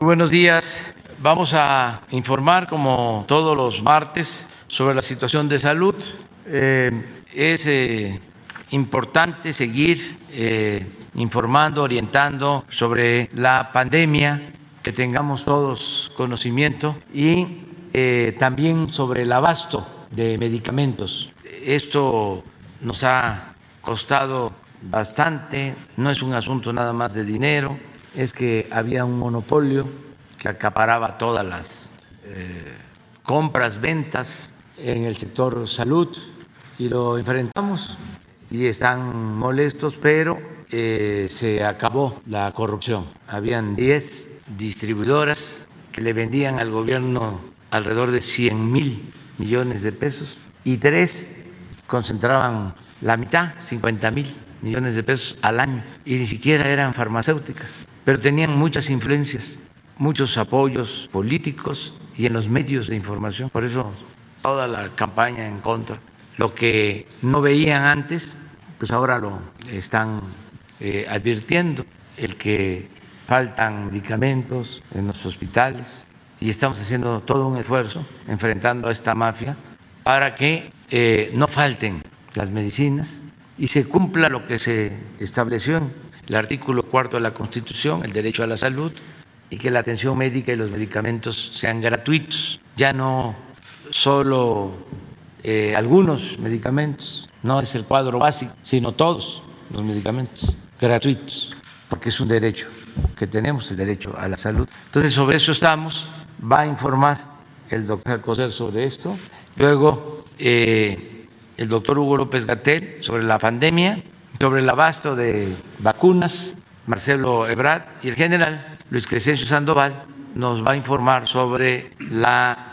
Muy buenos días. Vamos a informar, como todos los martes, sobre la situación de salud. Es importante seguir informando, orientando sobre la pandemia, que tengamos todos conocimiento, y también sobre el abasto de medicamentos. Esto nos ha costado bastante, no es un asunto nada más de dinero, es que había un monopolio que acaparaba todas las compras, ventas en el sector salud, y lo enfrentamos y están molestos, pero se acabó la corrupción. Habían 10 distribuidoras que le vendían al gobierno alrededor de 100,000 millones de pesos, y 3 concentraban la mitad, 50,000 millones de pesos al año, y ni siquiera eran farmacéuticas, pero tenían muchas influencias, muchos apoyos políticos y en los medios de información. Por eso toda la campaña en contra. Lo que no veían antes, pues ahora lo están advirtiendo, el que faltan medicamentos en los hospitales, y estamos haciendo todo un esfuerzo enfrentando a esta mafia para que no falten las medicinas y se cumpla lo que se estableció en el artículo 4 de la Constitución, el derecho a la salud, y que la atención médica y los medicamentos sean gratuitos. Ya no solo algunos medicamentos, no es el cuadro básico, sino todos los medicamentos gratuitos, porque es un derecho que tenemos, el derecho a la salud. Entonces, sobre eso estamos. Va a informar el doctor Alcocer sobre esto. Luego, el doctor Hugo López-Gatell sobre la pandemia, sobre el abasto de vacunas, Marcelo Ebrard, y el general Luis Crescencio Sandoval nos va a informar sobre la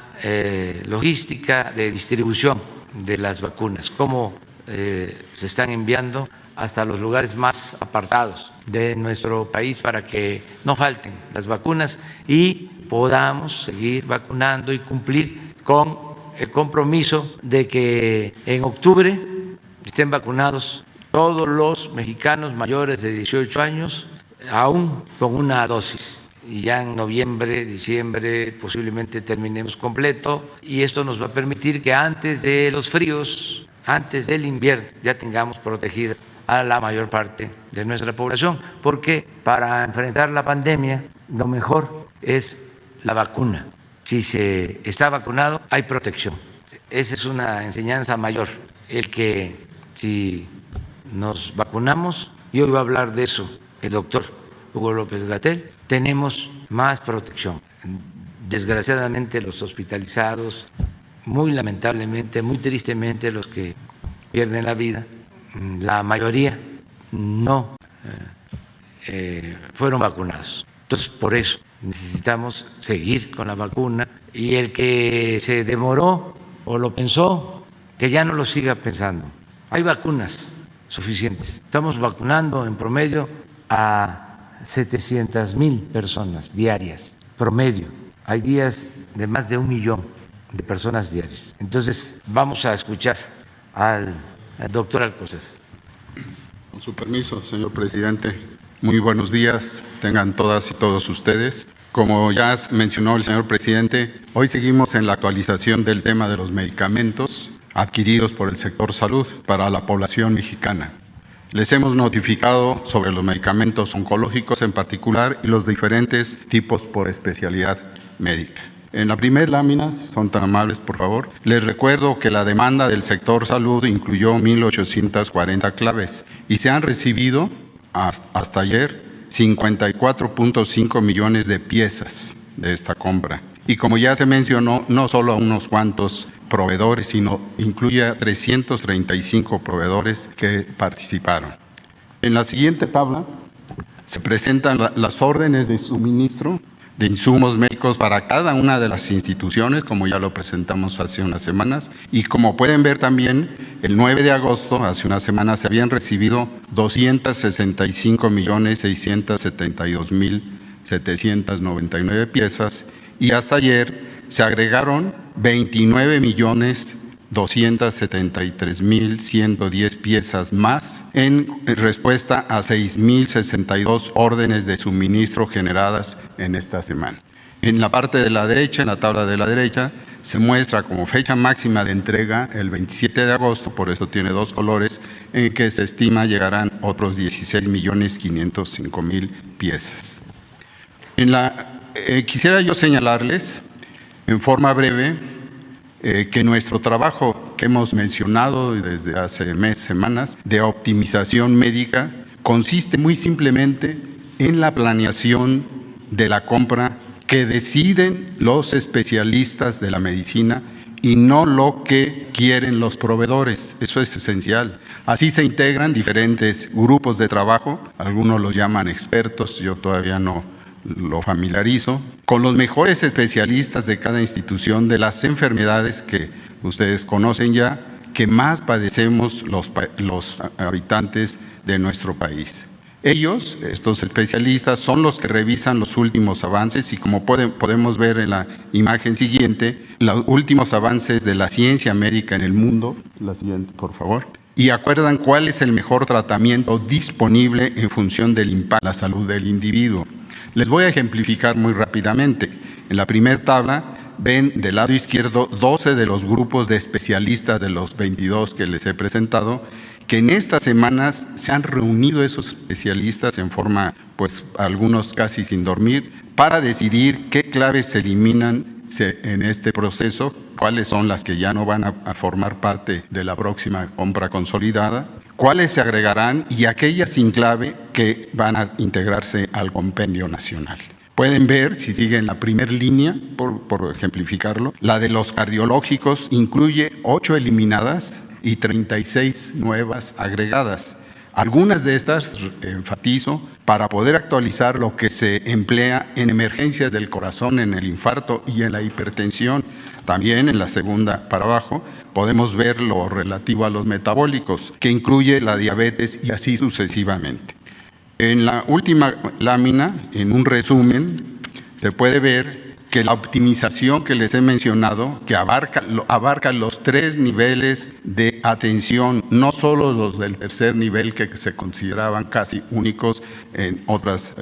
logística de distribución de las vacunas, cómo se están enviando hasta los lugares más apartados de nuestro país para que no falten las vacunas y podamos seguir vacunando y cumplir con el compromiso de que en octubre estén vacunados todos los mexicanos mayores de 18 años, aún con una dosis. Y ya en noviembre, diciembre posiblemente terminemos completo, y esto nos va a permitir que antes de los fríos, antes del invierno, ya tengamos protegida a la mayor parte de nuestra población, porque para enfrentar la pandemia lo mejor es la vacuna. Si se está vacunado hay protección. Esa es una enseñanza mayor, el que si nos vacunamos, y hoy va a hablar de eso el doctor Hugo López-Gatell, tenemos más protección. Desgraciadamente los hospitalizados, muy lamentablemente, muy tristemente los que pierden la vida, la mayoría no fueron vacunados. Entonces, por eso necesitamos seguir con la vacuna, y el que se demoró o lo pensó, que ya no lo siga pensando. Hay vacunas suficientes. Estamos vacunando en promedio a 700,000 personas diarias, promedio. Hay días de más de 1,000,000 de personas diarias. Entonces, vamos a escuchar al doctor Alcocer. Con su permiso, señor presidente. Muy buenos días, tengan todas y todos ustedes. Como ya mencionó el señor presidente, hoy seguimos en la actualización del tema de los medicamentos adquiridos por el sector salud para la población mexicana. Les hemos notificado sobre los medicamentos oncológicos en particular y los diferentes tipos por especialidad médica. En la primera lámina, si son tan amables, por favor, les recuerdo que la demanda del sector salud incluyó 1,840 claves y se han recibido hasta ayer 54.5 millones de piezas de esta compra. Y como ya se mencionó, no solo a unos cuantos proveedores, sino incluye a 335 proveedores que participaron. En la siguiente tabla se presentan las órdenes de suministro de insumos médicos para cada una de las instituciones, como ya lo presentamos hace unas semanas, y como pueden ver también, el 9 de agosto, hace unas semanas, se habían recibido 265,672,799 piezas, y hasta ayer se agregaron 29,100,000 273,110 piezas más en respuesta a 6,062 órdenes de suministro generadas en esta semana. En la parte de la derecha, en la tabla de la derecha, se muestra como fecha máxima de entrega el 27 de agosto, por eso tiene dos colores, en que se estima llegarán otros 16,505,000 piezas. Quisiera yo señalarles en forma breve que nuestro trabajo que hemos mencionado desde hace semanas de optimización médica consiste muy simplemente en la planeación de la compra que deciden los especialistas de la medicina y no lo que quieren los proveedores. Eso es esencial. Así se integran diferentes grupos de trabajo, algunos los llaman expertos, yo todavía no lo familiarizo, con los mejores especialistas de cada institución de las enfermedades que ustedes conocen ya, que más padecemos los habitantes de nuestro país. Ellos, estos especialistas, son los que revisan los últimos avances y como podemos ver en la imagen siguiente, los últimos avances de la ciencia médica en el mundo. La siguiente, por favor. Y acuerdan cuál es el mejor tratamiento disponible en función del impacto en la salud del individuo. Les voy a ejemplificar muy rápidamente. En la primera tabla ven del lado izquierdo 12 de los grupos de especialistas de los 22 que les he presentado, que en estas semanas se han reunido esos especialistas en forma, pues algunos casi sin dormir, para decidir qué claves se eliminan en este proceso, cuáles son las que ya no van a formar parte de la próxima compra consolidada, cuáles se agregarán y aquellas sin clave que van a integrarse al compendio nacional. Pueden ver, si siguen la primera línea, por ejemplificarlo, la de los cardiológicos incluye 8 eliminadas y 36 nuevas agregadas. Algunas de estas, enfatizo, para poder actualizar lo que se emplea en emergencias del corazón, en el infarto y en la hipertensión. También en la segunda para abajo podemos ver lo relativo a los metabólicos, que incluye la diabetes y así sucesivamente. En la última lámina, en un resumen, se puede ver que la optimización que les he mencionado, que abarca los 3 niveles de atención, no solo los del tercer nivel que se consideraban casi únicos en otros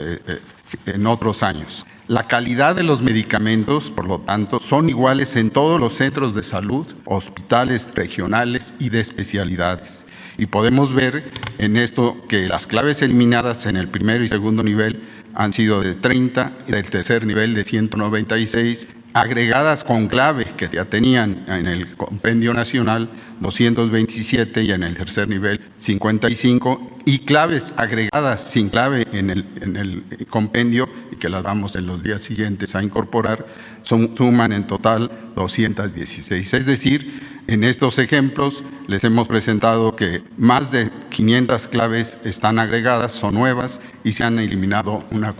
años. La calidad de los medicamentos, por lo tanto, son iguales en todos los centros de salud, hospitales regionales y de especialidades. Y podemos ver en esto que las claves eliminadas en el primero y segundo nivel han sido de 30 y del tercer nivel de 196, agregadas con clave que ya tenían en el compendio nacional 227 y en el tercer nivel 55, y claves agregadas sin clave en el compendio y que las vamos en los días siguientes a incorporar, suman en total 216. Es decir, en estos ejemplos les hemos presentado que más de 500 claves están agregadas, son nuevas y se han eliminado una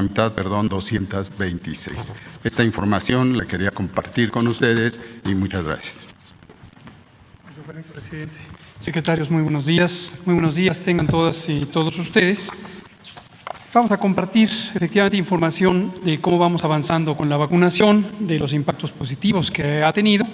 mitad, 226. Esta información la quería compartir con ustedes y muchas gracias. Gracias, presidente. Secretarios, muy buenos días. Muy buenos días tengan todas y todos ustedes. Vamos a compartir efectivamente información de cómo vamos avanzando con la vacunación, de los impactos positivos que ha tenido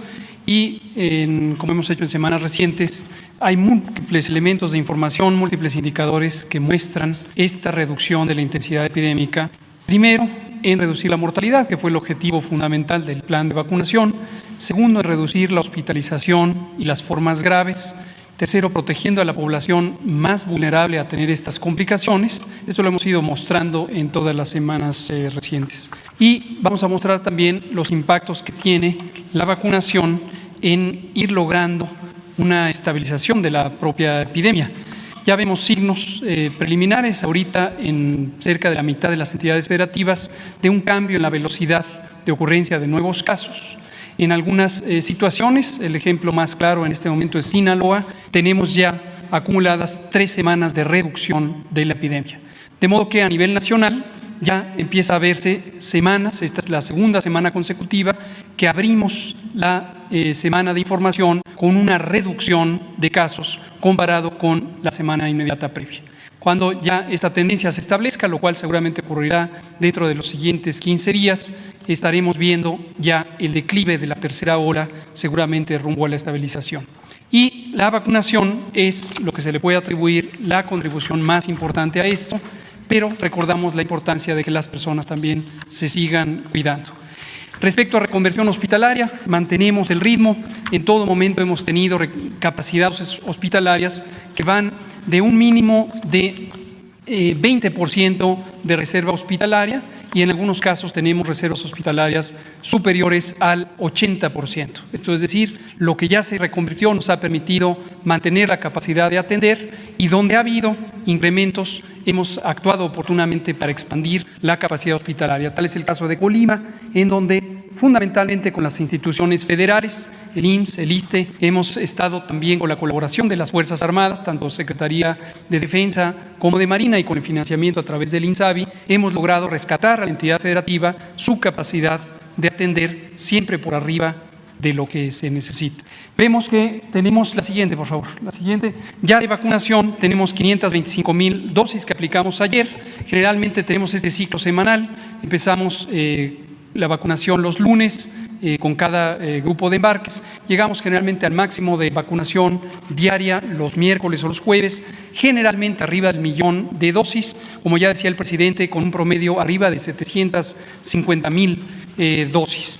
y, como hemos hecho en semanas recientes, hay múltiples elementos de información, múltiples indicadores que muestran esta reducción de la intensidad epidémica. Primero, en reducir la mortalidad, que fue el objetivo fundamental del plan de vacunación. Segundo, en reducir la hospitalización y las formas graves. Tercero, protegiendo a la población más vulnerable a tener estas complicaciones. Esto lo hemos ido mostrando en todas las semanas recientes. Y vamos a mostrar también los impactos que tiene la vacunación en ir logrando una estabilización de la propia epidemia. Ya vemos signos preliminares ahorita en cerca de la mitad de las entidades federativas de un cambio en la velocidad de ocurrencia de nuevos casos. En algunas situaciones, el ejemplo más claro en este momento es Sinaloa, tenemos ya acumuladas 3 semanas de reducción de la epidemia. De modo que a nivel nacional ya empieza a verse semanas, esta es la segunda semana consecutiva, que abrimos la semana de información con una reducción de casos comparado con la semana inmediata previa. Cuando ya esta tendencia se establezca, lo cual seguramente ocurrirá dentro de los siguientes 15 días, estaremos viendo ya el declive de la tercera ola, seguramente rumbo a la estabilización. Y la vacunación es lo que se le puede atribuir la contribución más importante a esto, pero recordamos la importancia de que las personas también se sigan cuidando. Respecto a reconversión hospitalaria, mantenemos el ritmo. En todo momento hemos tenido capacidades hospitalarias que van de un mínimo de 20% de reserva hospitalaria y en algunos casos tenemos reservas hospitalarias superiores al 80%. Esto es decir, lo que ya se reconvirtió nos ha permitido mantener la capacidad de atender y donde ha habido incrementos hemos actuado oportunamente para expandir la capacidad hospitalaria. Tal es el caso de Colima, en donde fundamentalmente con las instituciones federales, el IMSS, el ISSSTE, hemos estado también con la colaboración de las Fuerzas Armadas, tanto Secretaría de Defensa como de Marina y con el financiamiento a través del INSABI, hemos logrado rescatar a la entidad federativa su capacidad de atender siempre por arriba de lo que se necesita. Vemos que tenemos la siguiente, por favor, la siguiente. Ya de vacunación tenemos 525,000 dosis que aplicamos ayer. Generalmente tenemos este ciclo semanal. Empezamos la vacunación los lunes con cada grupo de embarques. Llegamos generalmente al máximo de vacunación diaria los miércoles o los jueves, generalmente arriba del 1,000,000 de dosis, como ya decía el presidente, con un promedio arriba de 750,000 dosis.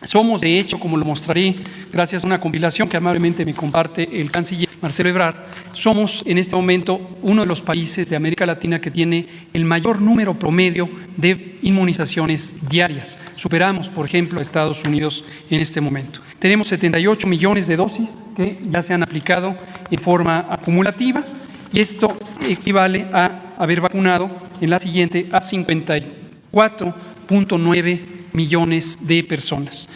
Somos, de hecho, como lo mostraré, gracias a una compilación que amablemente me comparte el canciller Marcelo Ebrard, somos en este momento uno de los países de América Latina que tiene el mayor número promedio de inmunizaciones diarias. Superamos, por ejemplo, a Estados Unidos en este momento. Tenemos 78 millones de dosis que ya se han aplicado en forma acumulativa y esto equivale a haber vacunado en la siguiente a 54,9 millones de personas.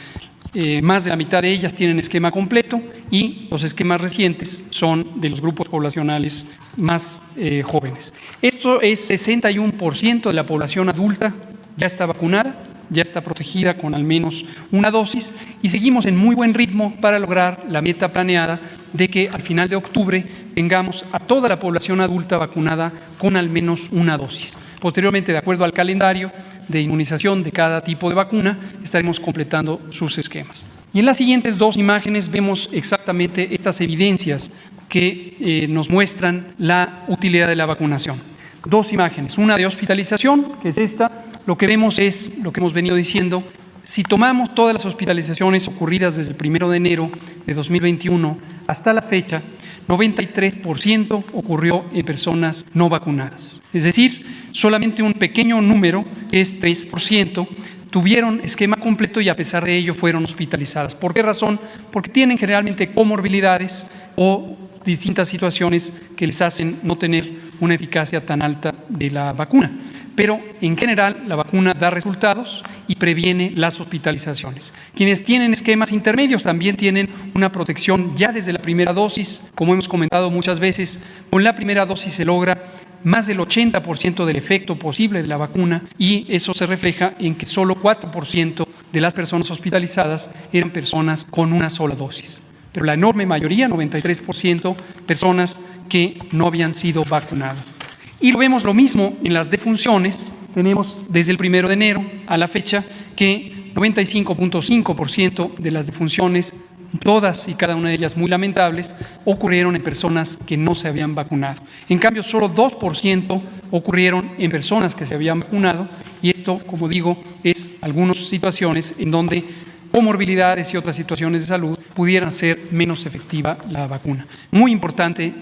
Más de la mitad de ellas tienen esquema completo y los esquemas recientes son de los grupos poblacionales más jóvenes. Esto es 61% de la población adulta ya está vacunada, ya está protegida con al menos una dosis y seguimos en muy buen ritmo para lograr la meta planeada de que al final de octubre tengamos a toda la población adulta vacunada con al menos una dosis. Posteriormente, de acuerdo al calendario de inmunización de cada tipo de vacuna, estaremos completando sus esquemas. Y en las siguientes dos imágenes vemos exactamente estas evidencias que nos muestran la utilidad de la vacunación. Dos imágenes, una de hospitalización, que es esta. Lo que vemos es lo que hemos venido diciendo. Si tomamos todas las hospitalizaciones ocurridas desde el 1 de enero de 2021 hasta la fecha, 93% ocurrió en personas no vacunadas. Es decir, solamente un pequeño número, que es 3%, tuvieron esquema completo y a pesar de ello fueron hospitalizadas. ¿Por qué razón? Porque tienen generalmente comorbilidades o distintas situaciones que les hacen no tener una eficacia tan alta de la vacuna. Pero en general la vacuna da resultados y previene las hospitalizaciones. Quienes tienen esquemas intermedios también tienen una protección ya desde la primera dosis. Como hemos comentado muchas veces, con la primera dosis se logra más del 80% del efecto posible de la vacuna y eso se refleja en que solo 4% de las personas hospitalizadas eran personas con una sola dosis. Pero la enorme mayoría, 93%, personas que no habían sido vacunadas. Y lo vemos lo mismo en las defunciones. Tenemos desde el 1 de enero a la fecha que 95,5% de las defunciones, todas y cada una de ellas muy lamentables, ocurrieron en personas que no se habían vacunado. En cambio, solo 2% ocurrieron en personas que se habían vacunado y esto, como digo, es algunas situaciones en donde comorbilidades y otras situaciones de salud pudieran ser menos efectiva la vacuna. Muy importante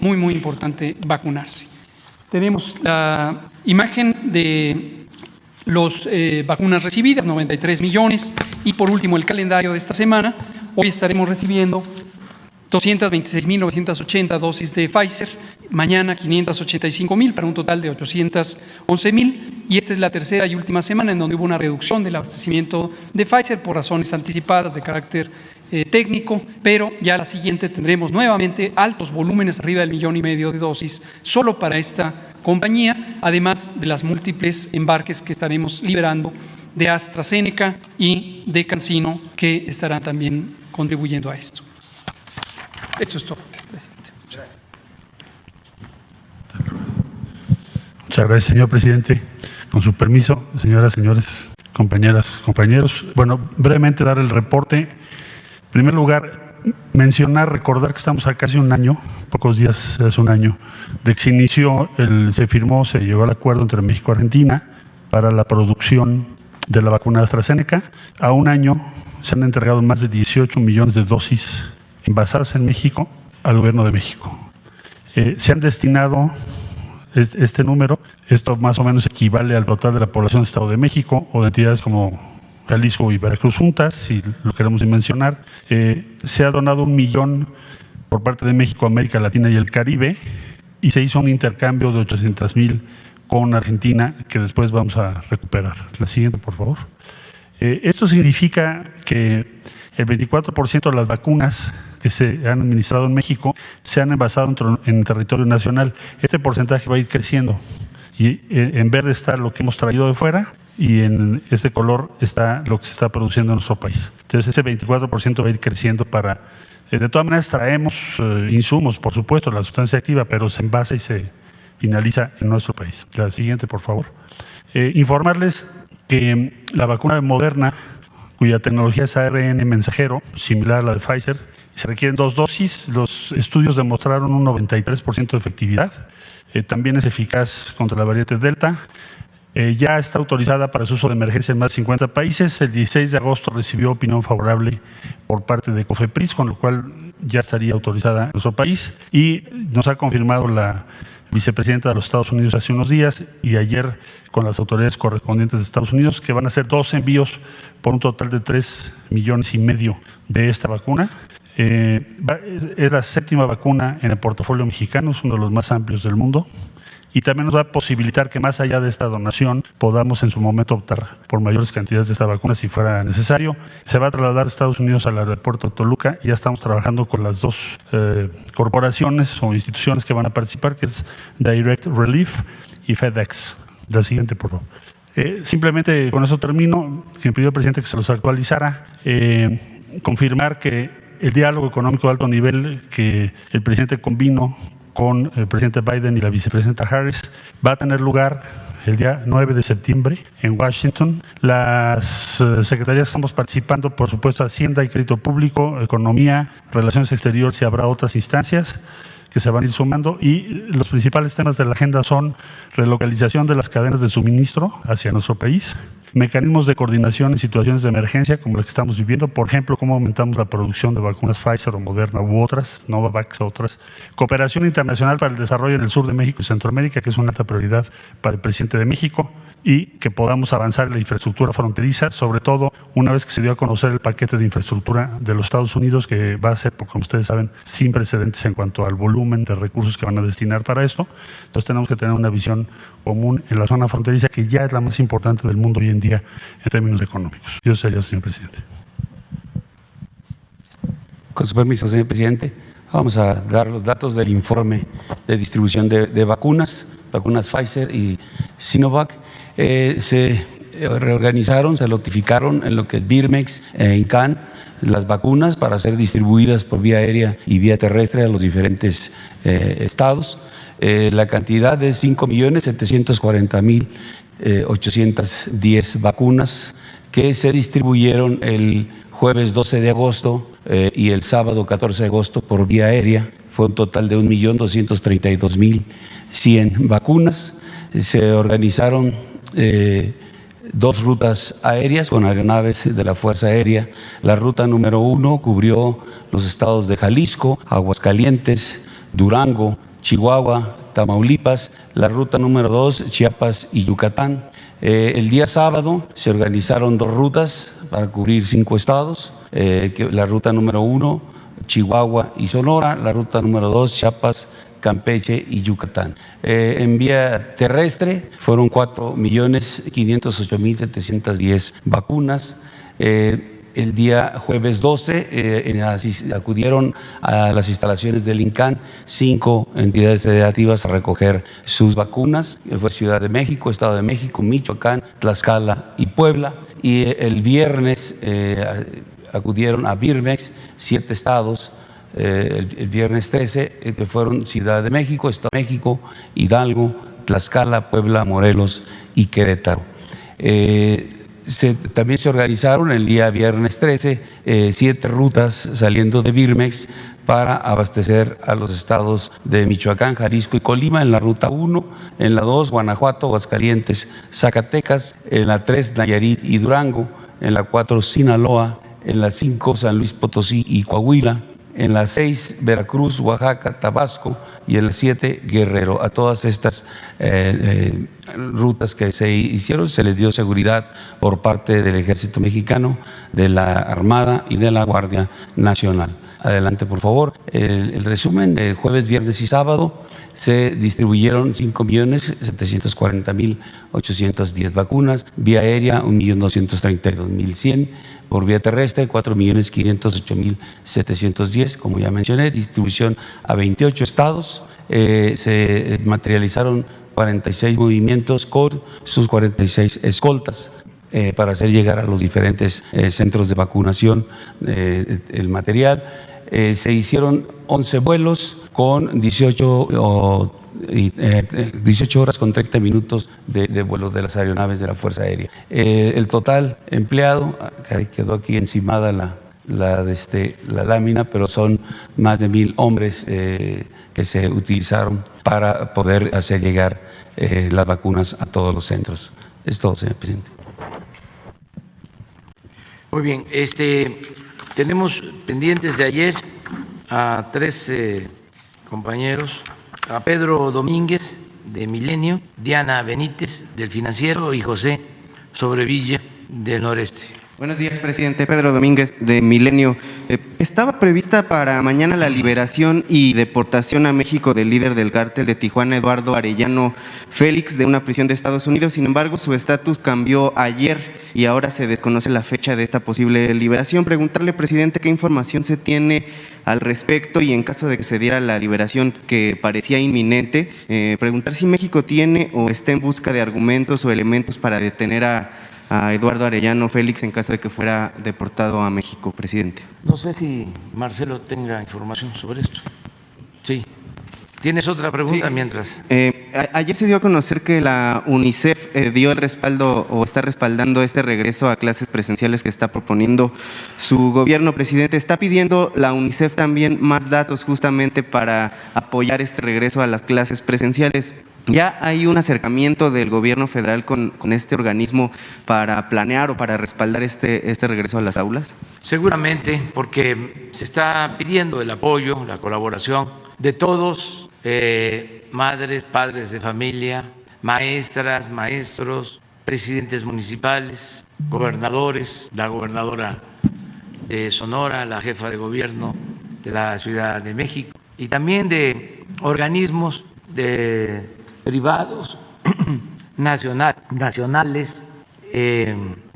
vacunarse. Tenemos la imagen de las vacunas recibidas, 93 millones. Y por último, el calendario de esta semana. Hoy estaremos recibiendo 226,980 dosis de Pfizer. Mañana 585,000 para un total de 811,000. Y esta es la tercera y última semana en donde hubo una reducción del abastecimiento de Pfizer por razones anticipadas de carácter técnico, pero ya la siguiente tendremos nuevamente altos volúmenes arriba del 1,5 millones de dosis solo para esta compañía, además de las múltiples embarques que estaremos liberando de AstraZeneca y de CanSino que estarán también contribuyendo a esto. Esto es todo, presidente. Gracias. Muchas gracias, señor presidente. Con su permiso, señoras, señores, compañeras, compañeros. Bueno, brevemente dar el reporte. En primer lugar, recordar que estamos a casi un año, pocos días, hace un año, de que se llegó al acuerdo entre México y Argentina para la producción de la vacuna AstraZeneca. A un año se han entregado más de 18 millones de dosis envasadas en México al gobierno de México. Se han destinado este número, esto más o menos equivale al total de la población del Estado de México o de entidades como Jalisco y Veracruz juntas, si lo queremos mencionar. Se ha donado 1 millón por parte de México, América Latina y el Caribe, y se hizo un intercambio de 800,000 con Argentina, que después vamos a recuperar. La siguiente, por favor. Esto significa que el 24% de las vacunas que se han administrado en México se han envasado en territorio nacional. Este porcentaje va a ir creciendo y en verde está lo que hemos traído de fuera y en este color está lo que se está produciendo en nuestro país. Entonces ese 24% va a ir creciendo para… de todas maneras traemos insumos, por supuesto, la sustancia activa, pero se envasa y se finaliza en nuestro país. La siguiente, por favor. Informarles que la vacuna de Moderna, cuya tecnología es ARN mensajero, similar a la de Pfizer, se requieren 2 dosis. Los estudios demostraron un 93% de efectividad. También es eficaz contra la variante Delta. Ya está autorizada para su uso de emergencia en más de 50 países. El 16 de agosto recibió opinión favorable por parte de COFEPRIS, con lo cual ya estaría autorizada en nuestro país. Y nos ha confirmado la vicepresidenta de los Estados Unidos hace unos días y ayer con las autoridades correspondientes de Estados Unidos que van a hacer 2 envíos por un total de 3,5 millones de esta vacuna. Es la 7ª vacuna en el portafolio mexicano, es uno de los más amplios del mundo. Y también nos va a posibilitar que más allá de esta donación podamos en su momento optar por mayores cantidades de esta vacuna si fuera necesario. Se va a trasladar a Estados Unidos al aeropuerto de Toluca y ya estamos trabajando con las 2 corporaciones o instituciones que van a participar, que es Direct Relief y FedEx. La siguiente, por favor. Simplemente con eso termino. Que me pidió el presidente que se los actualizara. Confirmar que el diálogo económico de alto nivel que el presidente convino con el presidente Biden y la vicepresidenta Harris va a tener lugar el día 9 de septiembre en Washington. Las secretarías estamos participando, por supuesto, Hacienda y Crédito Público, Economía, Relaciones Exteriores y habrá otras instancias que se van a ir sumando, y los principales temas de la agenda son relocalización de las cadenas de suministro hacia nuestro país, mecanismos de coordinación en situaciones de emergencia como las que estamos viviendo, por ejemplo, cómo aumentamos la producción de vacunas Pfizer o Moderna u otras, Novavax u otras, cooperación internacional para el desarrollo en el sur de México y Centroamérica, que es una alta prioridad para el presidente de México, y que podamos avanzar en la infraestructura fronteriza, sobre todo una vez que se dio a conocer el paquete de infraestructura de los Estados Unidos, que va a ser, como ustedes saben, sin precedentes en cuanto al volumen de recursos que van a destinar para esto. Entonces tenemos que tener una visión común en la zona fronteriza, que ya es la más importante del mundo hoy en día en términos económicos. Eso sería, señor presidente. Con su permiso, señor presidente, vamos a dar los datos del informe de distribución de vacunas Pfizer y Sinovac. Se reorganizaron, se notificaron en lo que es Birmex e INCAN las vacunas para ser distribuidas por vía aérea y vía terrestre a los diferentes estados. La cantidad es 5.740.810 vacunas que se distribuyeron el jueves 12 de agosto y el sábado 14 de agosto por vía aérea. Fue un total de 1.232.100 vacunas. Se organizaron 2 rutas aéreas con aeronaves de la Fuerza Aérea. La ruta número 1 cubrió los estados de Jalisco, Aguascalientes, Durango, Chihuahua, Tamaulipas. La ruta número 2, Chiapas y Yucatán. El día sábado se organizaron 2 rutas para cubrir 5 estados. La ruta número 1, Chihuahua y Sonora. La ruta número 2, Chiapas, Campeche y Yucatán. En vía terrestre fueron 4.508.710 vacunas. El día jueves 12 acudieron a las instalaciones del INCAN 5 entidades federativas a recoger sus vacunas. Fue Ciudad de México, Estado de México, Michoacán, Tlaxcala y Puebla. Y el viernes acudieron a Birmex 7 estados. El viernes 13, que fueron Ciudad de México, Estado de México, Hidalgo, Tlaxcala, Puebla, Morelos y Querétaro. También se organizaron el día viernes 13 7 rutas saliendo de Birmex para abastecer a los estados de Michoacán, Jalisco y Colima en la ruta 1, en la 2 Guanajuato, Aguascalientes, Zacatecas, en la 3 Nayarit y Durango, en la 4 Sinaloa, en la 5 San Luis Potosí y Coahuila, en la 6 Veracruz, Oaxaca, Tabasco y en la 7 Guerrero. A todas estas rutas que se hicieron se les dio seguridad por parte del Ejército Mexicano, de la Armada y de la Guardia Nacional. Adelante, por favor. El resumen, jueves, viernes y sábado se distribuyeron 5.740.810 vacunas, vía aérea 1.232.100, por vía terrestre 4.508.710, como ya mencioné, distribución a 28 estados, se materializaron 46 movimientos con sus 46 escoltas para hacer llegar a los diferentes centros de vacunación el material. Se hicieron 11 vuelos con 18 horas con 30 minutos de vuelo de las aeronaves de la Fuerza Aérea. El total empleado, quedó aquí encimada la lámina, pero son más de 1,000 hombres que se utilizaron para poder hacer llegar las vacunas a todos los centros. Es todo, señor presidente. Muy bien, tenemos pendientes de ayer a 3 compañeros, a Pedro Domínguez de Milenio, Diana Benítez del Financiero y José Sobrevilla del Noreste. Buenos días, presidente. Pedro Domínguez de Milenio. Estaba prevista para mañana la liberación y deportación a México del líder del cártel de Tijuana, Eduardo Arellano Félix, de una prisión de Estados Unidos. Sin embargo, su estatus cambió ayer y ahora se desconoce la fecha de esta posible liberación. Preguntarle, presidente, qué información se tiene al respecto y en caso de que se diera la liberación que parecía inminente, preguntar si México tiene o está en busca de argumentos o elementos para detener a Eduardo Arellano Félix en caso de que fuera deportado a México, presidente. No sé si Marcelo tenga información sobre esto. Sí. ¿Tienes otra pregunta? Sí. Mientras? Ayer se dio a conocer que la UNICEF dio el respaldo o está respaldando este regreso a clases presenciales que está proponiendo su gobierno, presidente. Está pidiendo la UNICEF también más datos justamente para apoyar este regreso a las clases presenciales. ¿Ya hay un acercamiento del gobierno federal con este organismo para planear o para respaldar este regreso a las aulas? Seguramente, porque se está pidiendo el apoyo, la colaboración de todos, madres, padres de familia, maestras, maestros, presidentes municipales, gobernadores, la gobernadora de Sonora, la jefa de gobierno de la Ciudad de México y también de organismos privados, nacionales,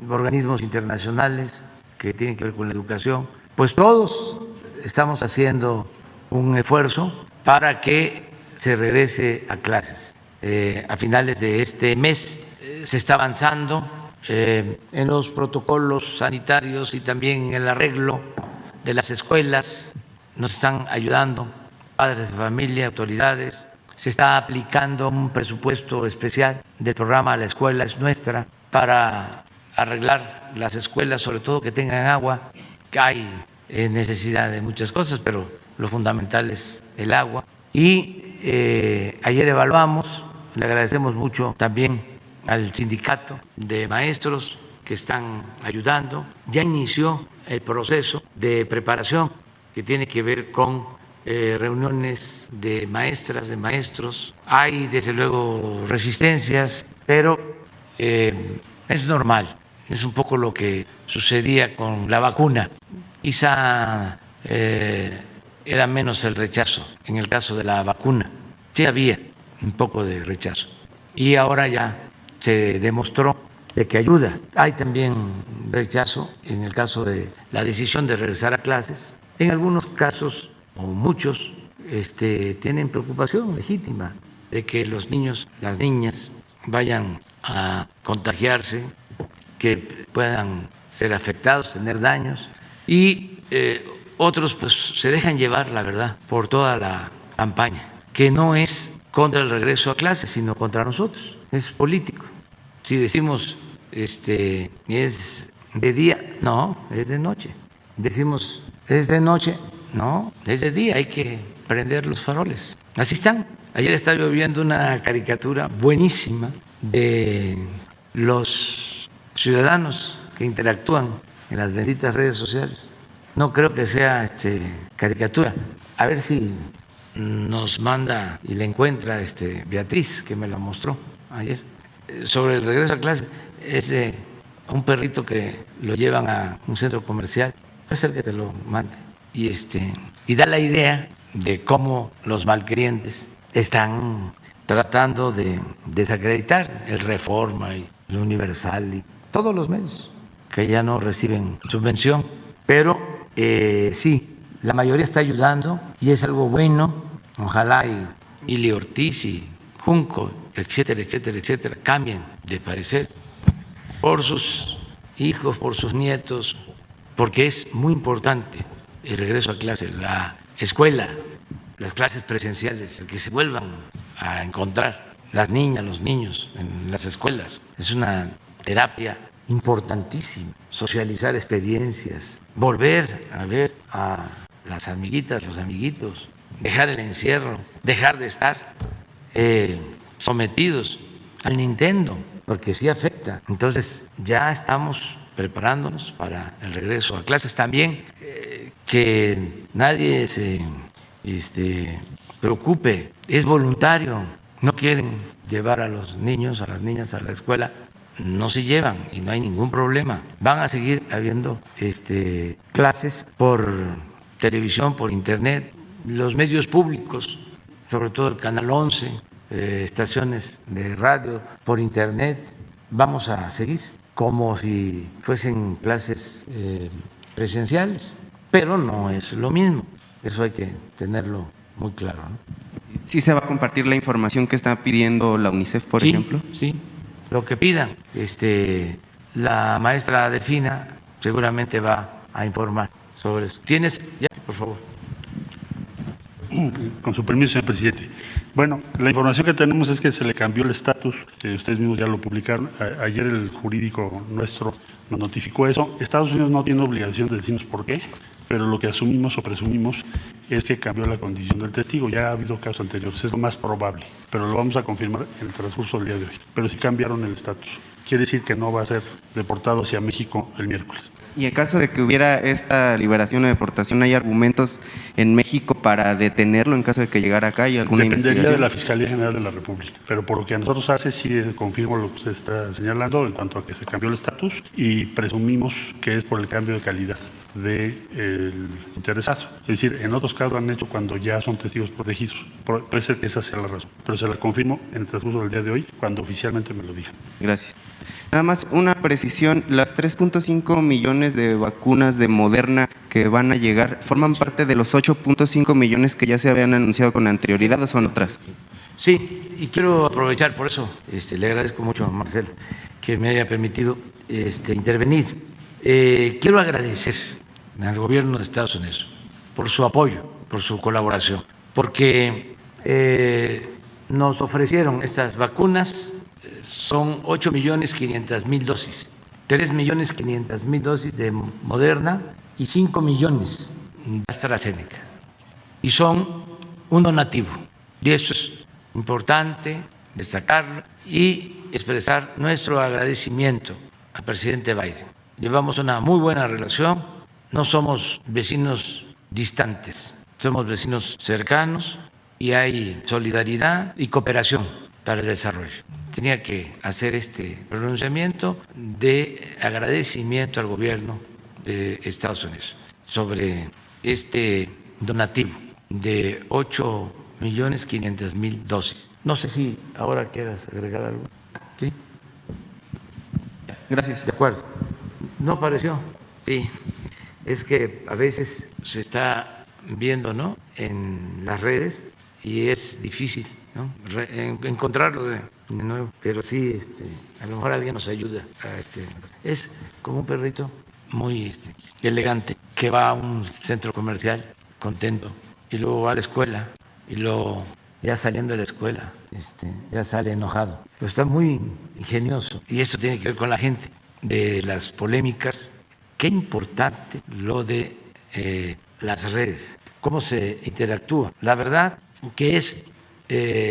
organismos internacionales que tienen que ver con la educación, pues todos estamos haciendo un esfuerzo para que se regrese a clases. A finales de este mes se está avanzando en los protocolos sanitarios y también en el arreglo de las escuelas. Nos están ayudando padres de familia, autoridades. Se está aplicando un presupuesto especial del programa La Escuela es Nuestra para arreglar las escuelas, sobre todo que tengan agua. Hay necesidad de muchas cosas, pero lo fundamental es el agua. Y ayer evaluamos, le agradecemos mucho también al sindicato de maestros que están ayudando. Ya inició el proceso de preparación que tiene que ver con reuniones de maestras, de maestros. Hay desde luego resistencias, pero es normal. Es un poco lo que sucedía con la vacuna. Quizá era menos el rechazo en el caso de la vacuna. Sí había un poco de rechazo. Y ahora ya se demostró de que ayuda. Hay también rechazo en el caso de la decisión de regresar a clases. En algunos casos, o muchos, tienen preocupación legítima de que los niños, las niñas vayan a contagiarse, que puedan ser afectados, tener daños, y otros pues se dejan llevar, la verdad, por toda la campaña, que no es contra el regreso a clases, sino contra nosotros. Es político. Si decimos es de día, no, es de noche. Decimos es de noche, no, es de día. Hay que prender los faroles. Así están. Ayer estaba yo viendo una caricatura buenísima de los ciudadanos que interactúan en las benditas redes sociales. No creo que sea caricatura. A ver si nos manda y la encuentra Beatriz, que me la mostró ayer, sobre el regreso a clase. Es un perrito que lo llevan a un centro comercial. Puede ser que te lo mande. Y da la idea de cómo los malquerientes están tratando de desacreditar el Reforma y el Universal y todos los medios que ya no reciben subvención. Pero sí, la mayoría está ayudando y es algo bueno. Ojalá y Ili Ortiz y Junco, etcétera, etcétera, etcétera, cambien de parecer por sus hijos, por sus nietos, porque es muy importante el regreso a clases, la escuela, las clases presenciales, el que se vuelvan a encontrar las niñas, los niños en las escuelas. Es una terapia importantísima, socializar experiencias, volver a ver a las amiguitas, los amiguitos, dejar el encierro, dejar de estar sometidos al Nintendo, porque sí afecta. Entonces ya estamos preparándonos para el regreso a clases. También que nadie se preocupe, es voluntario. No quieren llevar a los niños, a las niñas a la escuela, no se llevan y no hay ningún problema. Van a seguir habiendo clases por televisión, por internet, los medios públicos, sobre todo el Canal 11, estaciones de radio, por internet. Vamos a seguir como si fuesen clases presenciales, pero no es lo mismo. Eso hay que tenerlo muy claro, ¿no? ¿Sí se va a compartir la información que está pidiendo la UNICEF, por ejemplo? Sí, lo que pidan. La maestra Defina seguramente va a informar sobre eso. ¿Tienes? Ya, por favor. Con su permiso, señor presidente. Bueno, la información que tenemos es que se le cambió el estatus, ustedes mismos ya lo publicaron. Ayer el jurídico nuestro nos notificó eso. Estados Unidos no tiene obligación de decirnos por qué, pero lo que asumimos o presumimos es que cambió la condición del testigo. Ya ha habido casos anteriores, es lo más probable, pero lo vamos a confirmar en el transcurso del día de hoy. Pero sí cambiaron el estatus. Quiere decir que no va a ser deportado hacia México el miércoles. Y en caso de que hubiera esta liberación o deportación, ¿hay argumentos en México para detenerlo en caso de que llegara acá? ¿Hay alguna Dependería investigación? de la Fiscalía General de la República, pero por lo que a nosotros hace, sí confirmo lo que usted está señalando en cuanto a que se cambió el estatus y presumimos que es por el cambio de calidad del interesado. Es decir, en otros casos han hecho cuando ya son testigos protegidos. Puede ser que esa sea la razón, pero se la confirmo en el transcurso del día de hoy cuando oficialmente me lo digan. Gracias. Nada más una precisión, las 3.5 millones de vacunas de Moderna que van a llegar, ¿forman parte de los 8.5 millones que ya se habían anunciado con anterioridad o son otras? Sí, y quiero aprovechar, por eso le agradezco mucho a Marcelo que me haya permitido intervenir. Quiero agradecer al gobierno de Estados Unidos por su apoyo, por su colaboración, porque nos ofrecieron estas vacunas. Son 8.500.000 dosis, 3.500.000 dosis de Moderna y 5 millones de AstraZeneca. Y son un donativo. Y eso es importante destacarlo y expresar nuestro agradecimiento al presidente Biden. Llevamos una muy buena relación, no somos vecinos distantes, somos vecinos cercanos y hay solidaridad y cooperación para el desarrollo. Tenía que hacer este pronunciamiento de agradecimiento al gobierno de Estados Unidos sobre este donativo de 8.500.000 dosis. No sé si ahora quieras agregar algo. ¿Sí? Gracias. De acuerdo. ¿No apareció? Sí. Es que a veces se está viendo, ¿no?, en las redes y es difícil, ¿no?, encontrarlo de nuevo, pero sí, a lo mejor alguien nos ayuda. Es como un perrito muy elegante que va a un centro comercial contento y luego va a la escuela y lo ya saliendo de la escuela, ya sale enojado. Pero está muy ingenioso y esto tiene que ver con la gente de las polémicas. Qué importante lo de las redes, cómo se interactúa. La verdad que es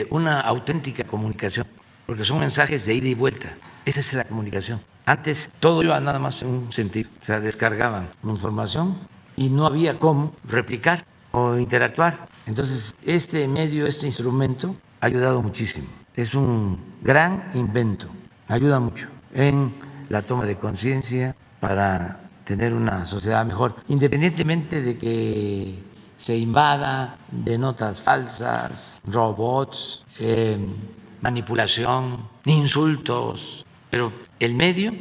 una auténtica comunicación, porque son mensajes de ida y vuelta. Esa es la comunicación. Antes todo iba nada más en un sentido, o sea, descargaban información y no había cómo replicar o interactuar. Entonces, este medio, este instrumento ha ayudado muchísimo. Es un gran invento, ayuda mucho en la toma de conciencia para tener una sociedad mejor, independientemente de que se invada de notas falsas, robots, manipulación, insultos, pero el medio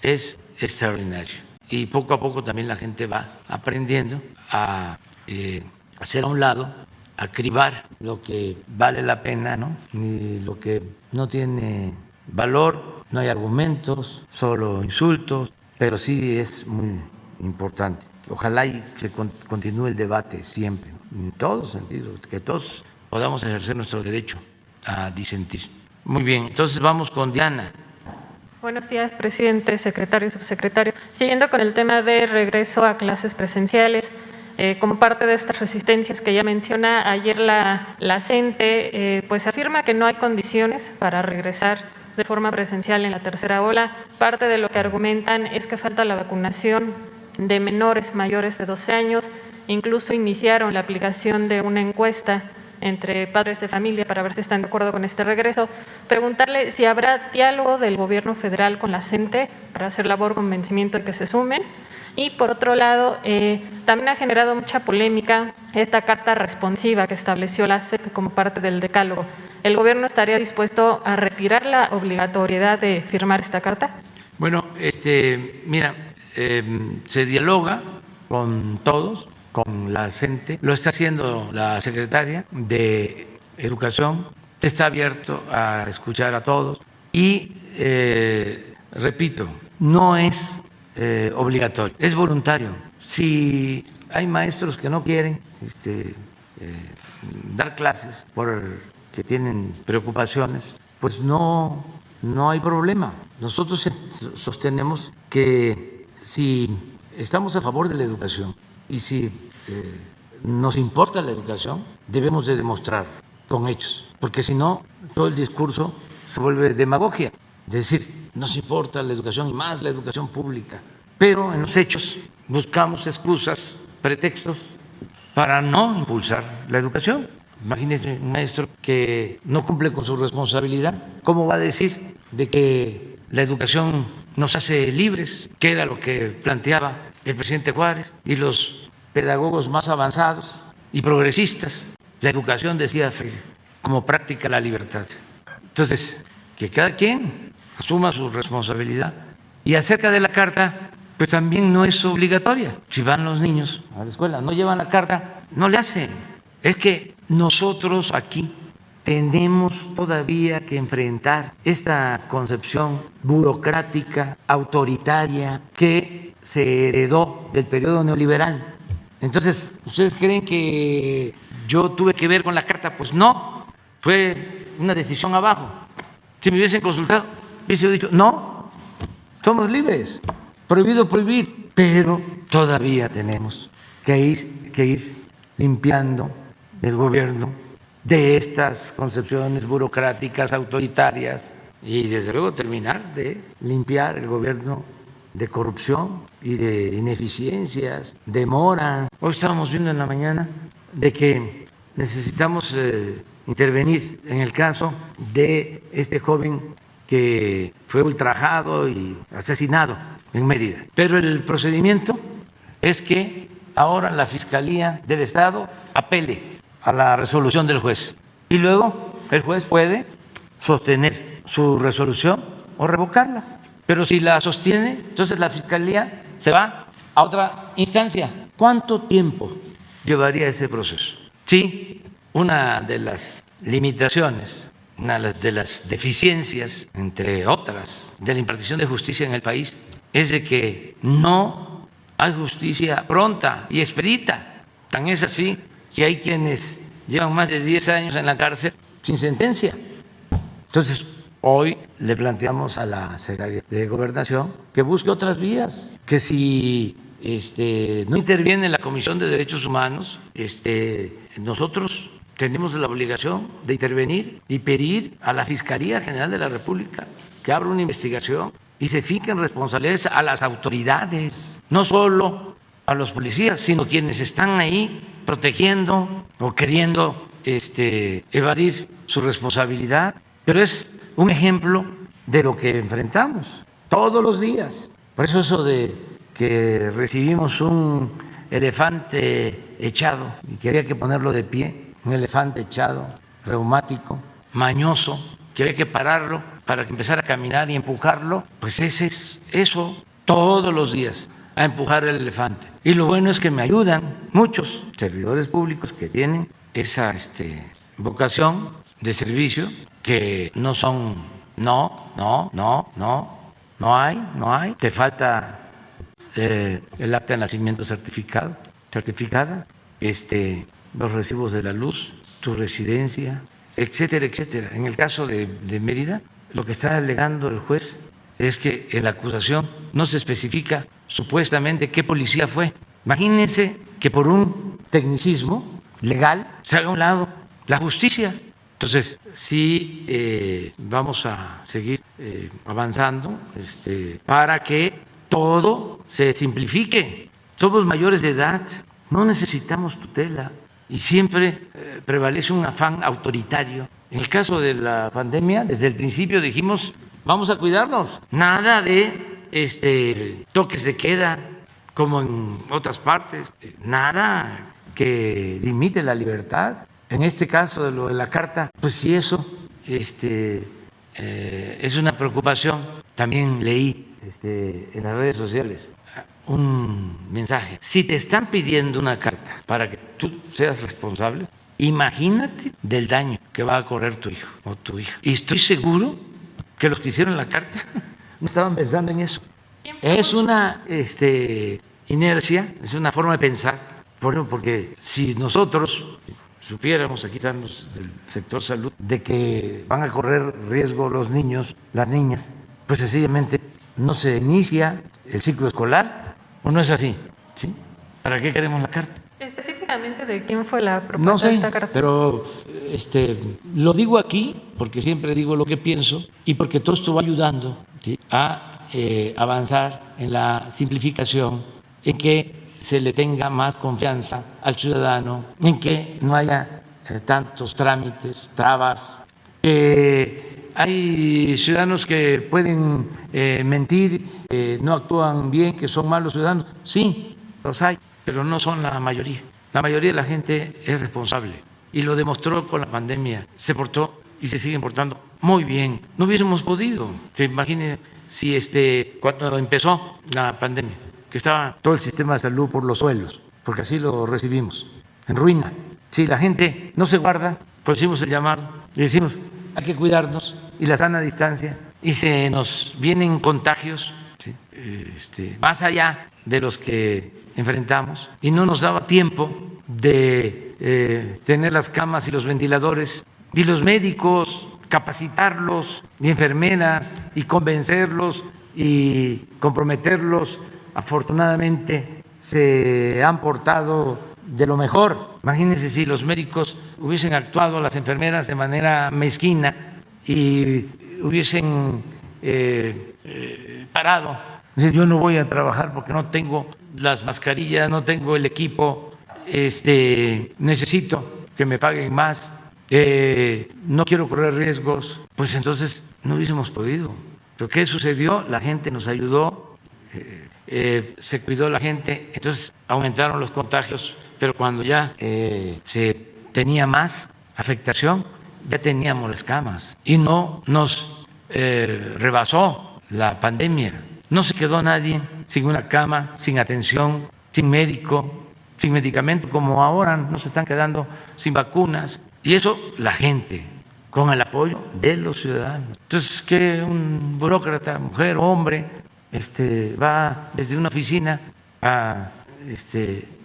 es extraordinario y poco a poco también la gente va aprendiendo a hacer a un lado, a cribar lo que vale la pena, ¿no? Ni lo que no tiene valor, no hay argumentos, solo insultos, pero sí es muy importante. Ojalá y se continúe el debate siempre, en todos sentidos, que todos podamos ejercer nuestro derecho a disentir. Muy bien, entonces vamos con Diana. Buenos días, presidente, secretario, subsecretario. Siguiendo con el tema de regreso a clases presenciales, como parte de estas resistencias que ya menciona, ayer la CENTE pues afirma que no hay condiciones para regresar de forma presencial en la tercera ola. Parte de lo que argumentan es que falta la vacunación de menores mayores de 12 años. Incluso iniciaron la aplicación de una encuesta entre padres de familia para ver si están de acuerdo con este regreso. Preguntarle si habrá diálogo del gobierno federal con la CENTE para hacer labor convencimiento de que se sumen. Y por otro lado, también ha generado mucha polémica esta carta responsiva que estableció la SEP como parte del decálogo. ¿El gobierno estaría dispuesto a retirar la obligatoriedad de firmar esta carta? Bueno, mira, se dialoga con todos, con la CENTE, lo está haciendo la secretaria de Educación, está abierto a escuchar a todos y, repito, no es obligatorio, es voluntario. Si hay maestros que no quieren dar clases porque tienen preocupaciones, pues no hay problema. Nosotros sostenemos que si estamos a favor de la educación y si nos importa la educación, debemos de demostrar con hechos, porque si no, todo el discurso se vuelve demagogia. Es decir, nos importa la educación y más la educación pública, pero en los hechos buscamos excusas, pretextos para no impulsar la educación. Imagínense un maestro que no cumple con su responsabilidad, ¿cómo va a decir de que la educación nos hace libres, que era lo que planteaba el presidente Juárez y los pedagogos más avanzados y progresistas? La educación, decía Freire, como práctica la libertad. Entonces, que cada quien asuma su responsabilidad. Y acerca de la carta, pues también no es obligatoria. Si van los niños a la escuela, no llevan la carta, no le hacen. Es que nosotros aquí tenemos todavía que enfrentar esta concepción burocrática, autoritaria, que se heredó del periodo neoliberal. Entonces, ¿ustedes creen que yo tuve que ver con la carta? Pues no, fue una decisión abajo. Si me hubiesen consultado, hubiese dicho, no, somos libres, prohibido prohibir, pero todavía tenemos que ir limpiando el gobierno de estas concepciones burocráticas, autoritarias, y desde luego terminar de limpiar el gobierno de corrupción y de ineficiencias, demoras. Hoy estábamos viendo en la mañana de que necesitamos intervenir en el caso de este joven que fue ultrajado y asesinado en Mérida. Pero el procedimiento es que ahora la Fiscalía del Estado apele a la resolución del juez y luego el juez puede sostener su resolución o revocarla. Pero si la sostiene, entonces la Fiscalía se va a otra instancia. ¿Cuánto tiempo llevaría ese proceso? Sí, una de las limitaciones, una de las deficiencias, entre otras, de la impartición de justicia en el país es de que no hay justicia pronta y expedita. Tan es así que hay quienes llevan más de 10 años en la cárcel sin sentencia. Entonces, hoy le planteamos a la Secretaría de Gobernación que busque otras vías, que si no interviene la Comisión de Derechos Humanos, nosotros tenemos la obligación de intervenir y pedir a la Fiscalía General de la República que abra una investigación y se fijen responsabilidades a las autoridades, no solo a los policías, sino quienes están ahí protegiendo o queriendo evadir su responsabilidad. Pero es un ejemplo de lo que enfrentamos todos los días. Por eso de que recibimos un elefante echado y que había que ponerlo de pie, un elefante echado, reumático, mañoso, que había que pararlo para que empezara a caminar y empujarlo, pues es eso todos los días, a empujar el elefante. Y lo bueno es que me ayudan muchos servidores públicos que tienen esa vocación de servicio, que no son no hay, te falta el acta de nacimiento certificada, los recibos de la luz, tu residencia, etcétera, etcétera. En el caso de Mérida, lo que está alegando el juez es que en la acusación no se especifica supuestamente qué policía fue. Imagínense que por un tecnicismo legal se haga a un lado la justicia. Entonces, sí vamos a seguir avanzando para que todo se simplifique. Somos mayores de edad, no necesitamos tutela y siempre prevalece un afán autoritario. En el caso de la pandemia, desde el principio dijimos, vamos a cuidarnos, nada de toques de queda como en otras partes, nada que limite la libertad. En este caso de lo de la carta, pues sí, eso es una preocupación. También leí en las redes sociales un mensaje. Si te están pidiendo una carta para que tú seas responsable, imagínate del daño que va a correr tu hijo o tu hija. Y estoy seguro que los que hicieron la carta no estaban pensando en eso. Es una inercia, es una forma de pensar, porque si nosotros supiéramos, aquí están los del sector salud, de que van a correr riesgo los niños, las niñas, pues sencillamente no se inicia el ciclo escolar, ¿o no es así? ¿Sí? ¿Para qué queremos la carta? Específicamente, ¿de quién fue la propuesta No sé, de esta carta? pero lo digo aquí porque siempre digo lo que pienso y porque todo esto va ayudando, ¿sí?, a avanzar en la simplificación, en que se le tenga más confianza al ciudadano, en que no haya tantos trámites, trabas. Hay ciudadanos que pueden mentir, no actúan bien, que son malos ciudadanos. Sí, los hay, pero no son la mayoría. La mayoría de la gente es responsable y lo demostró con la pandemia. Se portó y se sigue portando muy bien. No hubiésemos podido. Se imagine si cuando empezó la pandemia, que estaba todo el sistema de salud por los suelos, porque así lo recibimos, en ruina. Si la gente no se guarda, pues hicimos el llamado y decimos, hay que cuidarnos y la sana distancia, y se nos vienen contagios, ¿sí?, más allá de los que enfrentamos, y no nos daba tiempo de tener las camas y los ventiladores y los médicos, capacitarlos, y enfermeras, y convencerlos y comprometerlos. Afortunadamente se han portado de lo mejor. Imagínense si los médicos hubiesen actuado, las enfermeras, de manera mezquina y hubiesen parado. Yo no voy a trabajar porque no tengo las mascarillas, no tengo el equipo, necesito que me paguen más, no quiero correr riesgos. Pues entonces no hubiésemos podido. ¿Pero qué sucedió? La gente nos ayudó. Se cuidó la gente, entonces aumentaron los contagios, pero cuando ya se tenía más afectación, ya teníamos las camas y no nos rebasó la pandemia. No se quedó nadie sin una cama, sin atención, sin médico, sin medicamento, como ahora no se están quedando sin vacunas. Y eso la gente, con el apoyo de los ciudadanos. Entonces, que un burócrata, mujer o hombre, va desde una oficina a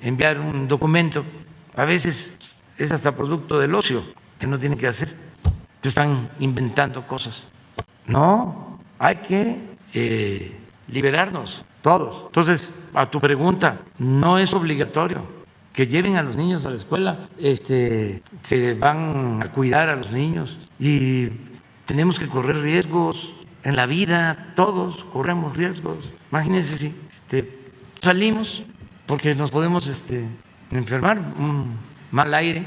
enviar un documento, a veces es hasta producto del ocio, que no tienen que hacer. Están inventando cosas. No, hay que liberarnos todos. Entonces, a tu pregunta, no es obligatorio que lleven a los niños a la escuela, se van a cuidar a los niños y tenemos que correr riesgos en la vida, todos corremos riesgos. Imagínense si salimos porque nos podemos enfermar, un mal aire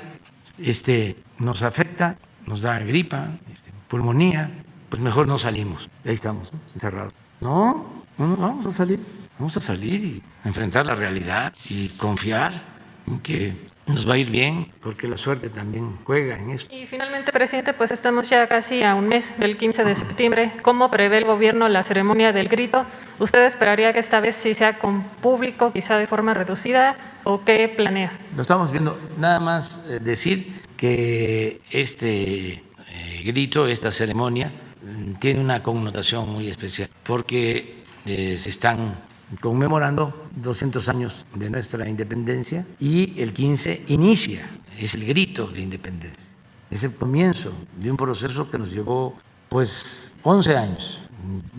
nos afecta, nos da gripa, pulmonía, pues mejor no salimos, ahí estamos, ¿no? Encerrados. No, vamos a salir y a enfrentar la realidad y confiar en que nos va a ir bien, porque la suerte también juega en eso. Y finalmente, presidente, pues estamos ya casi a un mes del 15 de septiembre. ¿Cómo prevé el gobierno la ceremonia del grito? ¿Usted esperaría que esta vez sí sea con público, quizá de forma reducida, o qué planea? Lo estamos viendo. Nada más decir que este grito, esta ceremonia, tiene una connotación muy especial, porque se están conmemorando 200 años de nuestra independencia y el 15 inicia, es el grito de independencia, es el comienzo de un proceso que nos llevó pues 11 años,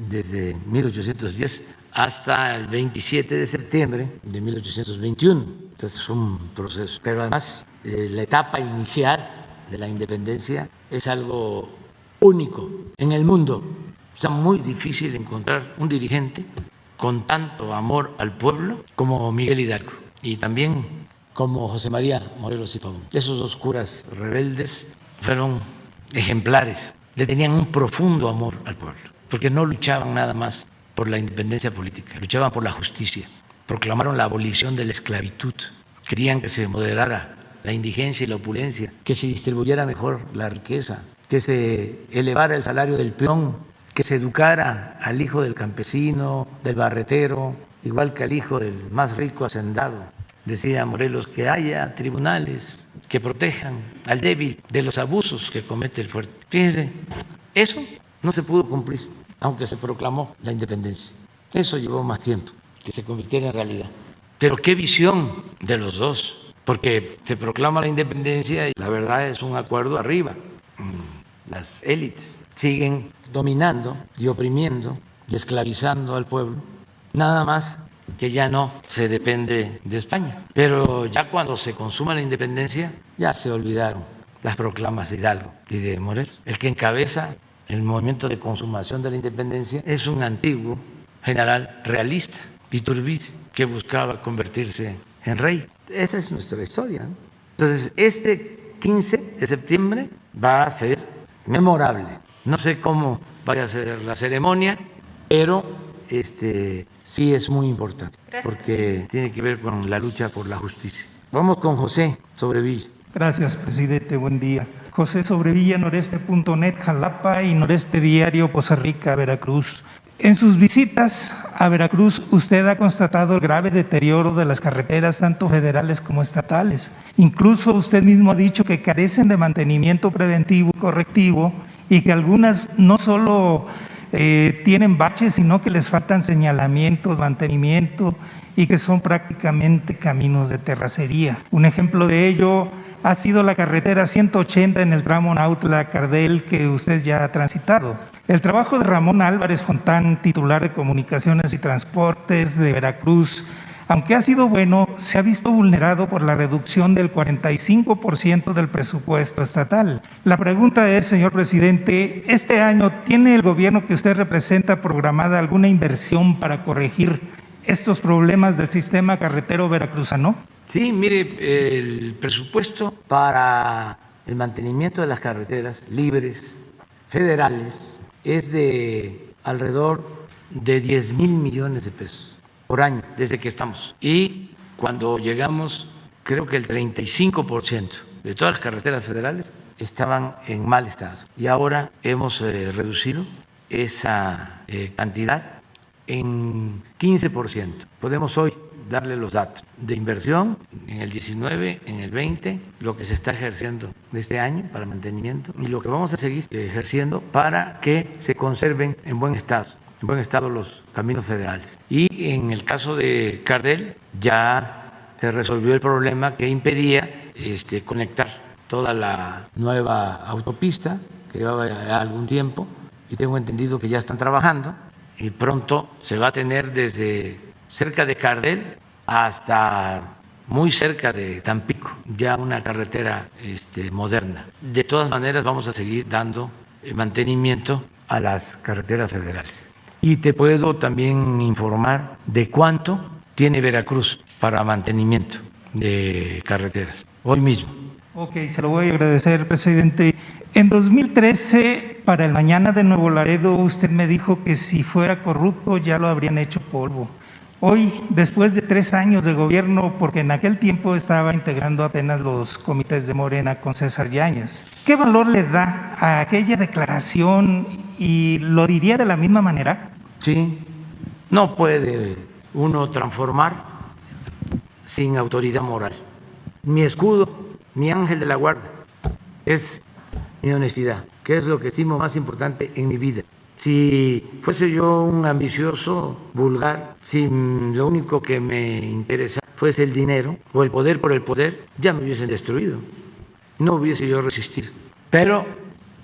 desde 1810 hasta el 27 de septiembre de 1821. Entonces es un proceso, pero además la etapa inicial de la independencia es algo único en el mundo. Está muy difícil encontrar un dirigente con tanto amor al pueblo como Miguel Hidalgo y también como José María Morelos y Pavón. Esos dos curas rebeldes fueron ejemplares, le tenían un profundo amor al pueblo, porque no luchaban nada más por la independencia política, luchaban por la justicia, proclamaron la abolición de la esclavitud, querían que se moderara la indigencia y la opulencia, que se distribuyera mejor la riqueza, que se elevara el salario del peón, que se educara al hijo del campesino, del barretero, igual que al hijo del más rico hacendado. Decía Morelos que haya tribunales que protejan al débil de los abusos que comete el fuerte. Fíjense, eso no se pudo cumplir, aunque se proclamó la independencia. Eso llevó más tiempo que se convirtiera en realidad. Pero qué visión de los dos, porque se proclama la independencia y la verdad es un acuerdo arriba. Las élites siguen dominando y oprimiendo y esclavizando al pueblo, nada más que ya no se depende de España. Pero ya cuando se consuma la independencia, ya se olvidaron las proclamas de Hidalgo y de Morelos. El que encabeza el movimiento de consumación de la independencia es un antiguo general realista, Iturbide, que buscaba convertirse en rey. Esa es nuestra historia, ¿no? Entonces, este 15 de septiembre va a ser memorable. No sé cómo vaya a ser la ceremonia, pero sí es muy importante. Gracias. Porque tiene que ver con la lucha por la justicia. Vamos con José Sobrevilla. Gracias, presidente. Buen día. José Sobrevilla, noreste.net, Jalapa y Noreste Diario, Poza Rica, Veracruz. En sus visitas a Veracruz, usted ha constatado el grave deterioro de las carreteras, tanto federales como estatales. Incluso usted mismo ha dicho que carecen de mantenimiento preventivo y correctivo y que algunas no solo tienen baches, sino que les faltan señalamientos, mantenimiento y que son prácticamente caminos de terracería. Un ejemplo de ello ha sido la carretera 180 en el tramo Nautla-Cardel que usted ya ha transitado. El trabajo de Ramón Álvarez Fontán, titular de Comunicaciones y Transportes de Veracruz, aunque ha sido bueno, se ha visto vulnerado por la reducción del 45% del presupuesto estatal. La pregunta es, señor presidente, ¿este año tiene el gobierno que usted representa programada alguna inversión para corregir estos problemas del sistema carretero veracruzano? Sí, mire, el presupuesto para el mantenimiento de las carreteras libres, federales, es de alrededor de 10,000 millones de pesos por año desde que estamos. Y cuando llegamos, creo que el 35% de todas las carreteras federales estaban en mal estado. Y ahora hemos reducido esa cantidad en 15%. Podemos hoy darle los datos de inversión en el 19, en el 20, lo que se está ejerciendo este año para mantenimiento y lo que vamos a seguir ejerciendo para que se conserven en buen estado los caminos federales. Y en el caso de Cardel ya se resolvió el problema que impedía conectar toda la nueva autopista que llevaba ya algún tiempo, y tengo entendido que ya están trabajando y pronto se va a tener desde cerca de Cardel hasta muy cerca de Tampico, ya una carretera moderna. De todas maneras vamos a seguir dando mantenimiento a las carreteras federales. Y te puedo también informar de cuánto tiene Veracruz para mantenimiento de carreteras, hoy mismo. Ok, se lo voy a agradecer, presidente. En 2013, para el Mañana de Nuevo Laredo, usted me dijo que si fuera corrupto ya lo habrían hecho polvo. Hoy, después de 3 años de gobierno, porque en aquel tiempo estaba integrando apenas los comités de Morena con César Yáñez, ¿qué valor le da a aquella declaración y lo diría de la misma manera? Sí, no puede uno transformar sin autoridad moral. Mi escudo, mi ángel de la guarda, es mi honestidad, que es lo que estimo más importante en mi vida. Si fuese yo un ambicioso, vulgar, si lo único que me interesa fuese el dinero o el poder por el poder, ya me hubiesen destruido, no hubiese yo resistido. Pero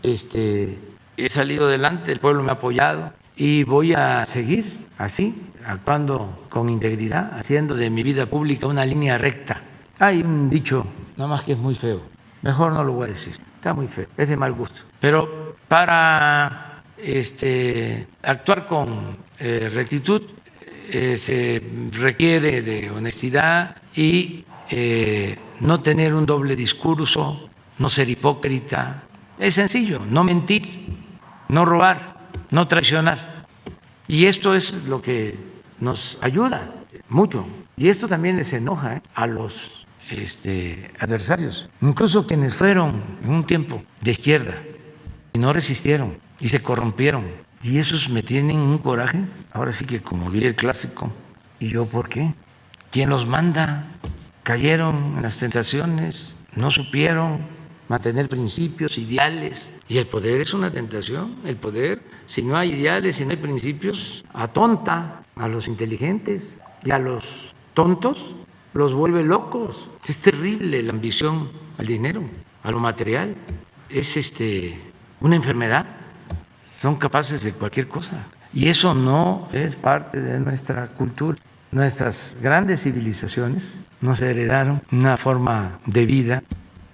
he salido adelante, el pueblo me ha apoyado y voy a seguir así, actuando con integridad, haciendo de mi vida pública una línea recta. Hay un dicho, nada más que es muy feo, mejor no lo voy a decir, está muy feo, es de mal gusto, pero para actuar con rectitud se requiere de honestidad y no tener un doble discurso, no ser hipócrita. Es sencillo, no mentir, no robar, no traicionar. Y esto es lo que nos ayuda mucho. Y esto también les enoja a los adversarios, incluso quienes fueron en un tiempo de izquierda y no resistieron y se corrompieron. Y esos me tienen un coraje. Ahora sí que, como diría el clásico, ¿y yo por qué? ¿Quién los manda? Cayeron en las tentaciones, no supieron mantener principios, ideales. Y el poder es una tentación. El poder, si no hay ideales, si no hay principios, atonta a los inteligentes y a los tontos los vuelve locos. Es terrible la ambición al dinero, a lo material. Es una enfermedad. Son capaces de cualquier cosa. Y eso no es parte de nuestra cultura. Nuestras grandes civilizaciones nos heredaron una forma de vida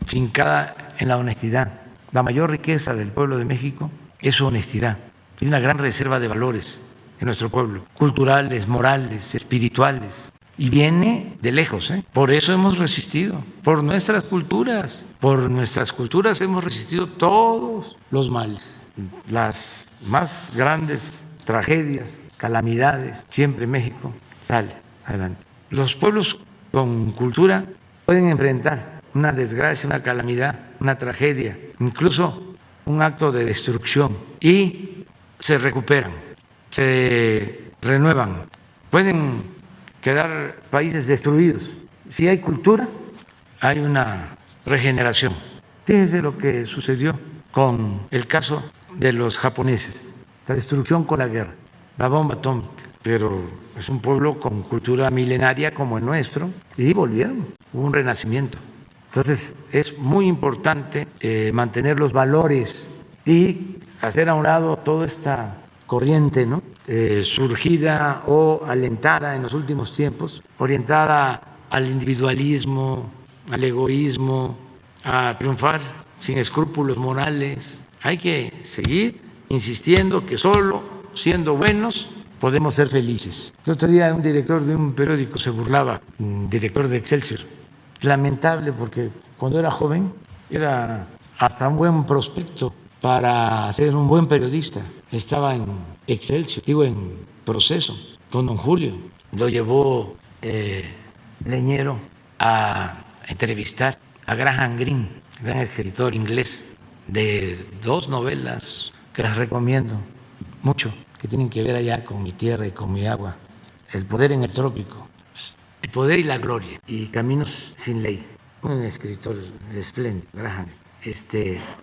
fincada en la honestidad. La mayor riqueza del pueblo de México es su honestidad. Hay una gran reserva de valores en nuestro pueblo, culturales, morales, espirituales. Y viene de lejos, ¿eh? Por eso hemos resistido, por nuestras culturas. Por nuestras culturas hemos resistido todos los males, las más grandes tragedias, calamidades. Siempre México sale adelante. Los pueblos con cultura pueden enfrentar una desgracia, una calamidad, una tragedia, incluso un acto de destrucción, y se recuperan, se renuevan. Pueden quedar países destruidos. Si hay cultura, hay una regeneración. Fíjense lo que sucedió con el caso de los japoneses, la destrucción con la guerra, la bomba atómica, pero es un pueblo con cultura milenaria como el nuestro, y volvieron, hubo un renacimiento. Entonces es muy importante mantener los valores y hacer a un lado toda esta corriente, ¿no? Surgida o alentada en los últimos tiempos, orientada al individualismo, al egoísmo, a triunfar sin escrúpulos morales. Hay que seguir insistiendo que solo siendo buenos podemos ser felices. El otro día un director de un periódico se burlaba, un director de Excelsior, lamentable, porque cuando era joven era hasta un buen prospecto para ser un buen periodista. Estaba en Excelsior, digo, en proceso, con don Julio. Lo llevó Leñero a entrevistar a Graham Greene, gran escritor inglés, de 2 novelas que les recomiendo mucho, que tienen que ver allá con mi tierra y con mi agua. El poder en el trópico, el poder y la gloria, y Caminos sin ley. Un escritor espléndido, Graham.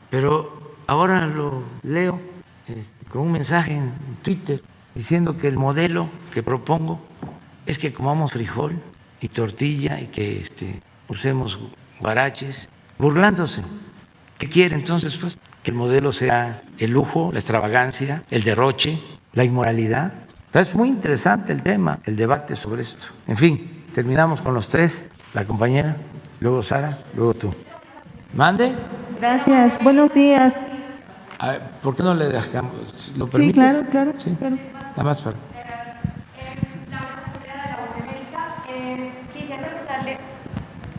Pero ahora lo leo con un mensaje en Twitter diciendo que el modelo que propongo es que comamos frijol y tortilla y que usemos guaraches, burlándose. ¿Qué quiere entonces? Pues que el modelo sea el lujo, la extravagancia, el derroche, la inmoralidad. Entonces, es muy interesante el tema, el debate sobre esto. En fin, terminamos con los tres, la compañera, luego Sara, luego tú. ¿Mande? Gracias, buenos días. A ver, ¿por qué no le dejamos? ¿Lo Sí, permites? claro. Sí, nada más para...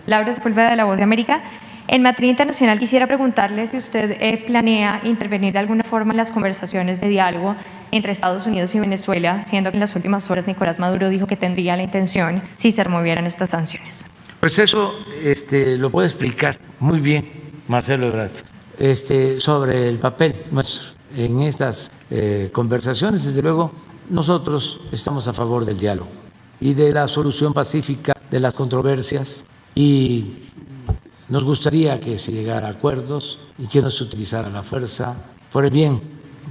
Laura Sepúlveda de La Voz de América. En materia internacional quisiera preguntarle si usted planea intervenir de alguna forma en las conversaciones de diálogo entre Estados Unidos y Venezuela, siendo que en las últimas horas Nicolás Maduro dijo que tendría la intención si se removieran estas sanciones. Pues eso lo puede explicar muy bien Marcelo Ebrard, sobre el papel nuestro en estas conversaciones. Desde luego, nosotros estamos a favor del diálogo y de la solución pacífica de las controversias, y nos gustaría que se llegara a acuerdos y que no se utilizara la fuerza por el bien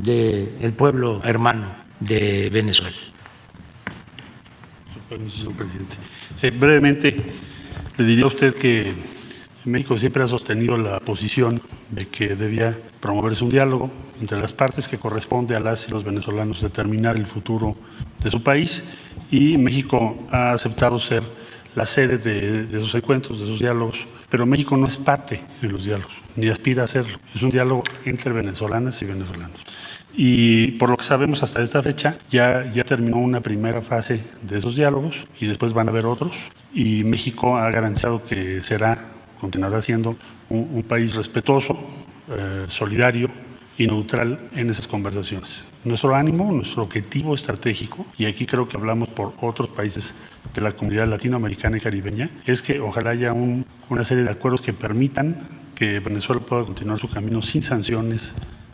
del pueblo hermano de Venezuela. Señor presidente. Brevemente, le diría a usted que México siempre ha sostenido la posición de que debía promoverse un diálogo entre las partes que corresponde a las y los venezolanos determinar el futuro de su país, y México ha aceptado ser la sede de esos encuentros, de esos diálogos, pero México no es parte en los diálogos, ni aspira a hacerlo. Es un diálogo entre venezolanas y venezolanos. Y por lo que sabemos hasta esta fecha, ya terminó una primera fase de esos diálogos y después van a haber otros. Y México ha garantizado que continuará siendo un país respetuoso, solidario y neutral en esas conversaciones. Nuestro ánimo, nuestro objetivo estratégico, y aquí creo que hablamos por otros países de la comunidad latinoamericana y caribeña, es que ojalá haya una serie de acuerdos que permitan que Venezuela pueda continuar su camino sin sanciones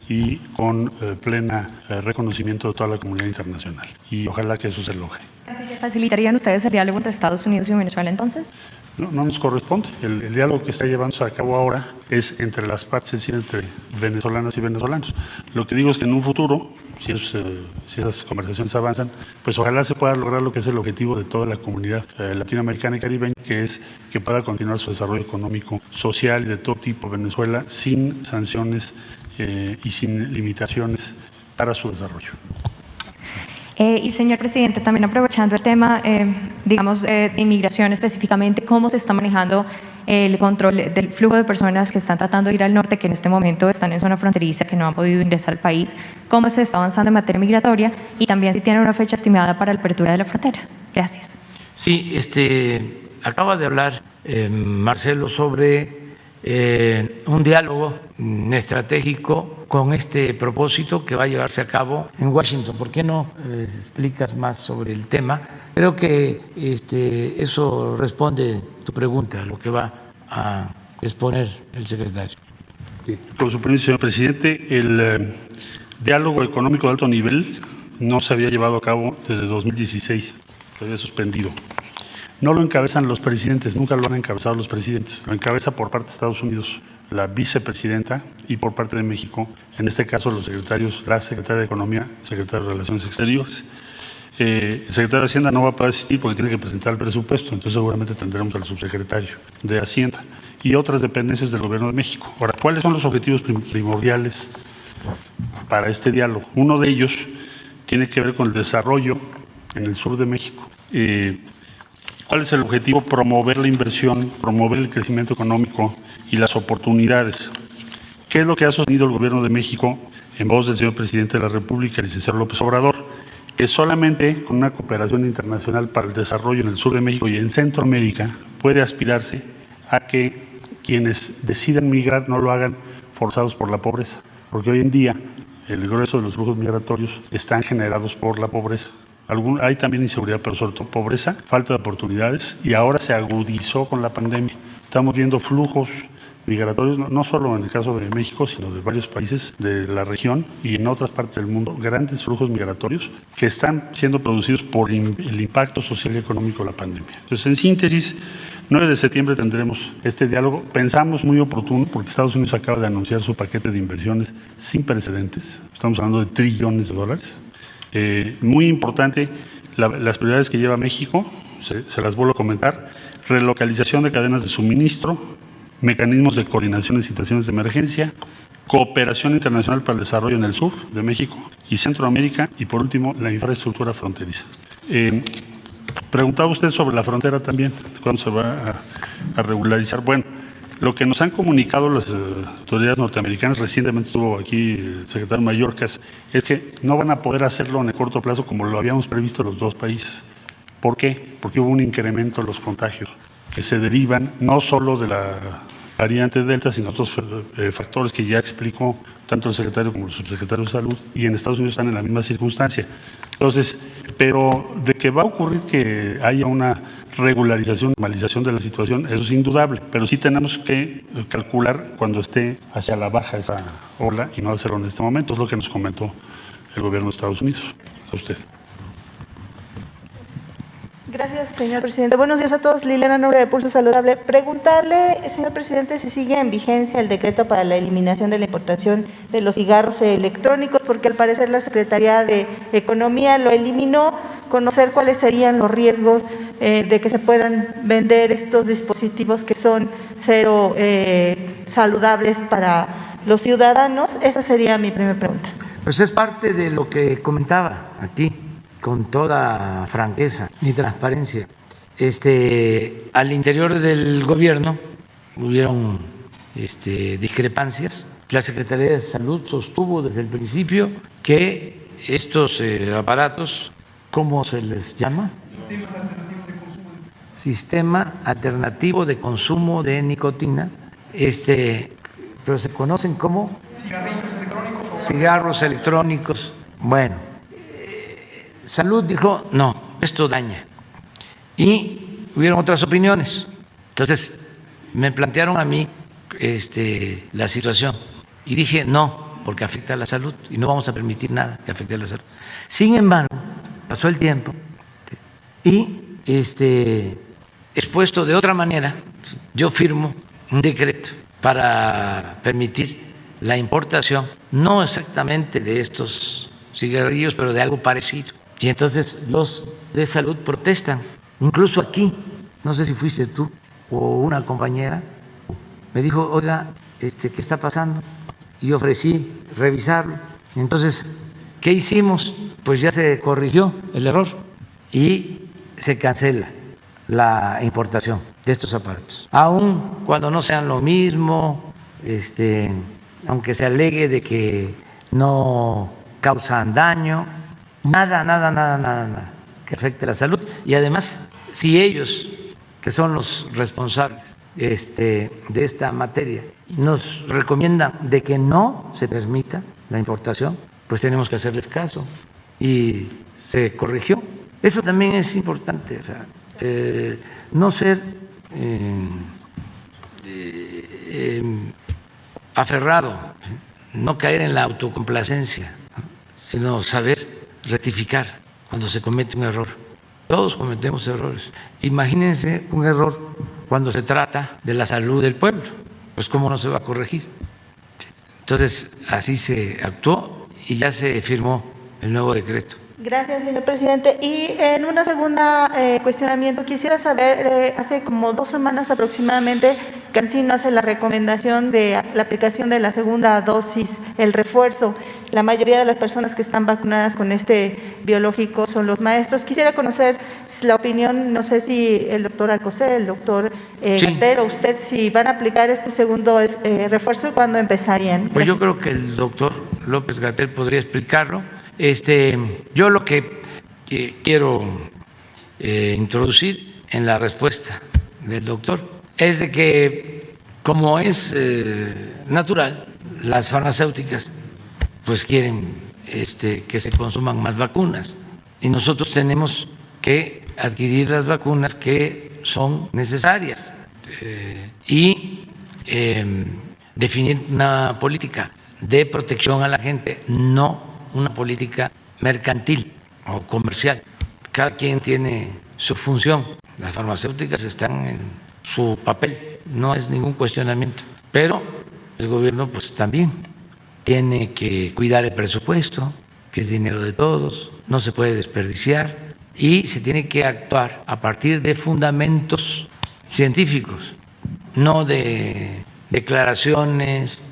y con plena reconocimiento de toda la comunidad internacional. Y ojalá que eso se logre. ¿Facilitarían ustedes el diálogo entre Estados Unidos y Venezuela entonces? No nos corresponde. El diálogo que está llevándose a cabo ahora es entre las partes, es decir, entre venezolanas y venezolanos. Lo que digo es que en un futuro, si esas conversaciones avanzan, pues ojalá se pueda lograr lo que es el objetivo de toda la comunidad latinoamericana y caribeña, que es que pueda continuar su desarrollo económico, social y de todo tipo Venezuela, sin sanciones y sin limitaciones para su desarrollo. Y señor presidente, también aprovechando el tema, de inmigración específicamente, ¿cómo se está manejando el control del flujo de personas que están tratando de ir al norte, que en este momento están en zona fronteriza, que no han podido ingresar al país? ¿Cómo se está avanzando en materia migratoria? Y también si tiene una fecha estimada para la apertura de la frontera. Gracias. Sí, acaba de hablar Marcelo sobre un diálogo estratégico con este propósito que va a llevarse a cabo en Washington. ¿Por qué no explicas más sobre el tema? Creo que eso responde tu pregunta, lo que va a exponer el secretario. Sí. Con su permiso, señor presidente, el diálogo económico de alto nivel no se había llevado a cabo desde 2016, se había suspendido. No lo encabezan los presidentes, nunca lo han encabezado los presidentes, lo encabeza por parte de Estados Unidos la vicepresidenta y por parte de México, en este caso los secretarios, la secretaria de Economía, secretario de Relaciones Exteriores. El secretario de Hacienda no va a poder asistir porque tiene que presentar el presupuesto, entonces seguramente tendremos al subsecretario de Hacienda y otras dependencias del Gobierno de México. Ahora, ¿cuáles son los objetivos primordiales para este diálogo? Uno de ellos tiene que ver con el desarrollo en el sur de México. ¿Cuál es el objetivo? Promover la inversión, promover el crecimiento económico y las oportunidades. ¿Qué es lo que ha sostenido el Gobierno de México en voz del señor presidente de la República, el licenciado López Obrador? Que solamente con una cooperación internacional para el desarrollo en el sur de México y en Centroamérica puede aspirarse a que quienes decidan migrar no lo hagan forzados por la pobreza, porque hoy en día el grueso de los flujos migratorios están generados por la pobreza. Hay también inseguridad, pero sobre todo pobreza, falta de oportunidades, y ahora se agudizó con la pandemia. Estamos viendo flujos migratorios, no solo en el caso de México, sino de varios países de la región y en otras partes del mundo, grandes flujos migratorios que están siendo producidos por el impacto social y económico de la pandemia. Entonces, en síntesis, 9 de septiembre tendremos este diálogo. Pensamos muy oportuno porque Estados Unidos acaba de anunciar su paquete de inversiones sin precedentes. Estamos hablando de trillones de dólares. Muy importante, las prioridades que lleva México, se las vuelvo a comentar: relocalización de cadenas de suministro, mecanismos de coordinación en situaciones de emergencia, cooperación internacional para el desarrollo en el sur de México y Centroamérica, y por último, la infraestructura fronteriza. Preguntaba usted sobre la frontera también, ¿cuándo se va a regularizar? Bueno, lo que nos han comunicado las autoridades norteamericanas, recientemente estuvo aquí el secretario Mayorkas, es que no van a poder hacerlo en el corto plazo como lo habíamos previsto los dos países. ¿Por qué? Porque hubo un incremento en los contagios que se derivan no solo de la variante Delta, sino otros factores que ya explicó tanto el secretario como el subsecretario de Salud, y en Estados Unidos están en la misma circunstancia. Entonces, pero de que va a ocurrir que haya una regularización, normalización de la situación, eso es indudable, pero sí tenemos que calcular cuando esté hacia la baja esa ola y no hacerlo en este momento, es lo que nos comentó el gobierno de Estados Unidos. A usted. Gracias, señor presidente. Buenos días a todos. Liliana Nobre, de Pulso Saludable. Preguntarle, señor presidente, si sigue en vigencia el decreto para la eliminación de la importación de los cigarros electrónicos, porque al parecer la Secretaría de Economía lo eliminó. Conocer cuáles serían los riesgos de que se puedan vender estos dispositivos que son cero saludables para los ciudadanos. Esa sería mi primera pregunta. Pues es parte de lo que comentaba aquí, con toda franqueza y transparencia. Al interior del gobierno hubieron discrepancias. La Secretaría de Salud sostuvo desde el principio que estos aparatos, ¿cómo se les llama? Sistema alternativo de consumo de nicotina, pero se conocen como cigarros electrónicos. Bueno, Salud dijo, no, esto daña. Y hubieron otras opiniones. Entonces, me plantearon a mí la situación. Y dije, no, porque afecta a la salud y no vamos a permitir nada que afecte a la salud. Sin embargo, pasó el tiempo y expuesto de otra manera, yo firmo un decreto para permitir la importación, no exactamente de estos cigarrillos, pero de algo parecido. Y entonces los de salud protestan, incluso aquí, no sé si fuiste tú o una compañera, me dijo, oiga, ¿qué está pasando? Y ofrecí revisarlo. Entonces, ¿qué hicimos? Pues ya se corrigió el error y se cancela la importación de estos aparatos. Aun cuando no sean lo mismo, aunque se alegue de que no causan daño, nada que afecte la salud. Y además, si ellos, que son los responsables de esta materia, nos recomiendan de que no se permita la importación, pues tenemos que hacerles caso. Y se corrigió. Eso también es importante, o sea, no ser aferrado, no caer en la autocomplacencia, sino saber rectificar cuando se comete un error. Todos cometemos errores. Imagínense un error cuando se trata de la salud del pueblo, pues cómo no se va a corregir. Entonces, así se actuó y ya se firmó el nuevo decreto. Gracias, señor presidente. Y en una segunda cuestionamiento, quisiera saber, hace como 2 semanas aproximadamente, Cancino hace la recomendación de la aplicación de la segunda dosis, el refuerzo. La mayoría de las personas que están vacunadas con este biológico son los maestros. Quisiera conocer la opinión, no sé si el doctor Alcocer, el doctor Gatell, o usted, si van a aplicar este segundo refuerzo y cuándo empezarían. Gracias. Pues yo creo que el doctor López-Gatell podría explicarlo. Yo lo que quiero introducir en la respuesta del doctor es de que, como es natural, las farmacéuticas pues quieren que se consuman más vacunas y nosotros tenemos que adquirir las vacunas que son necesarias y definir una política de protección a la gente, no una política mercantil o comercial. Cada quien tiene su función. Las farmacéuticas están en su papel, no es ningún cuestionamiento. Pero el gobierno pues también tiene que cuidar el presupuesto, que es dinero de todos, no se puede desperdiciar y se tiene que actuar a partir de fundamentos científicos no de declaraciones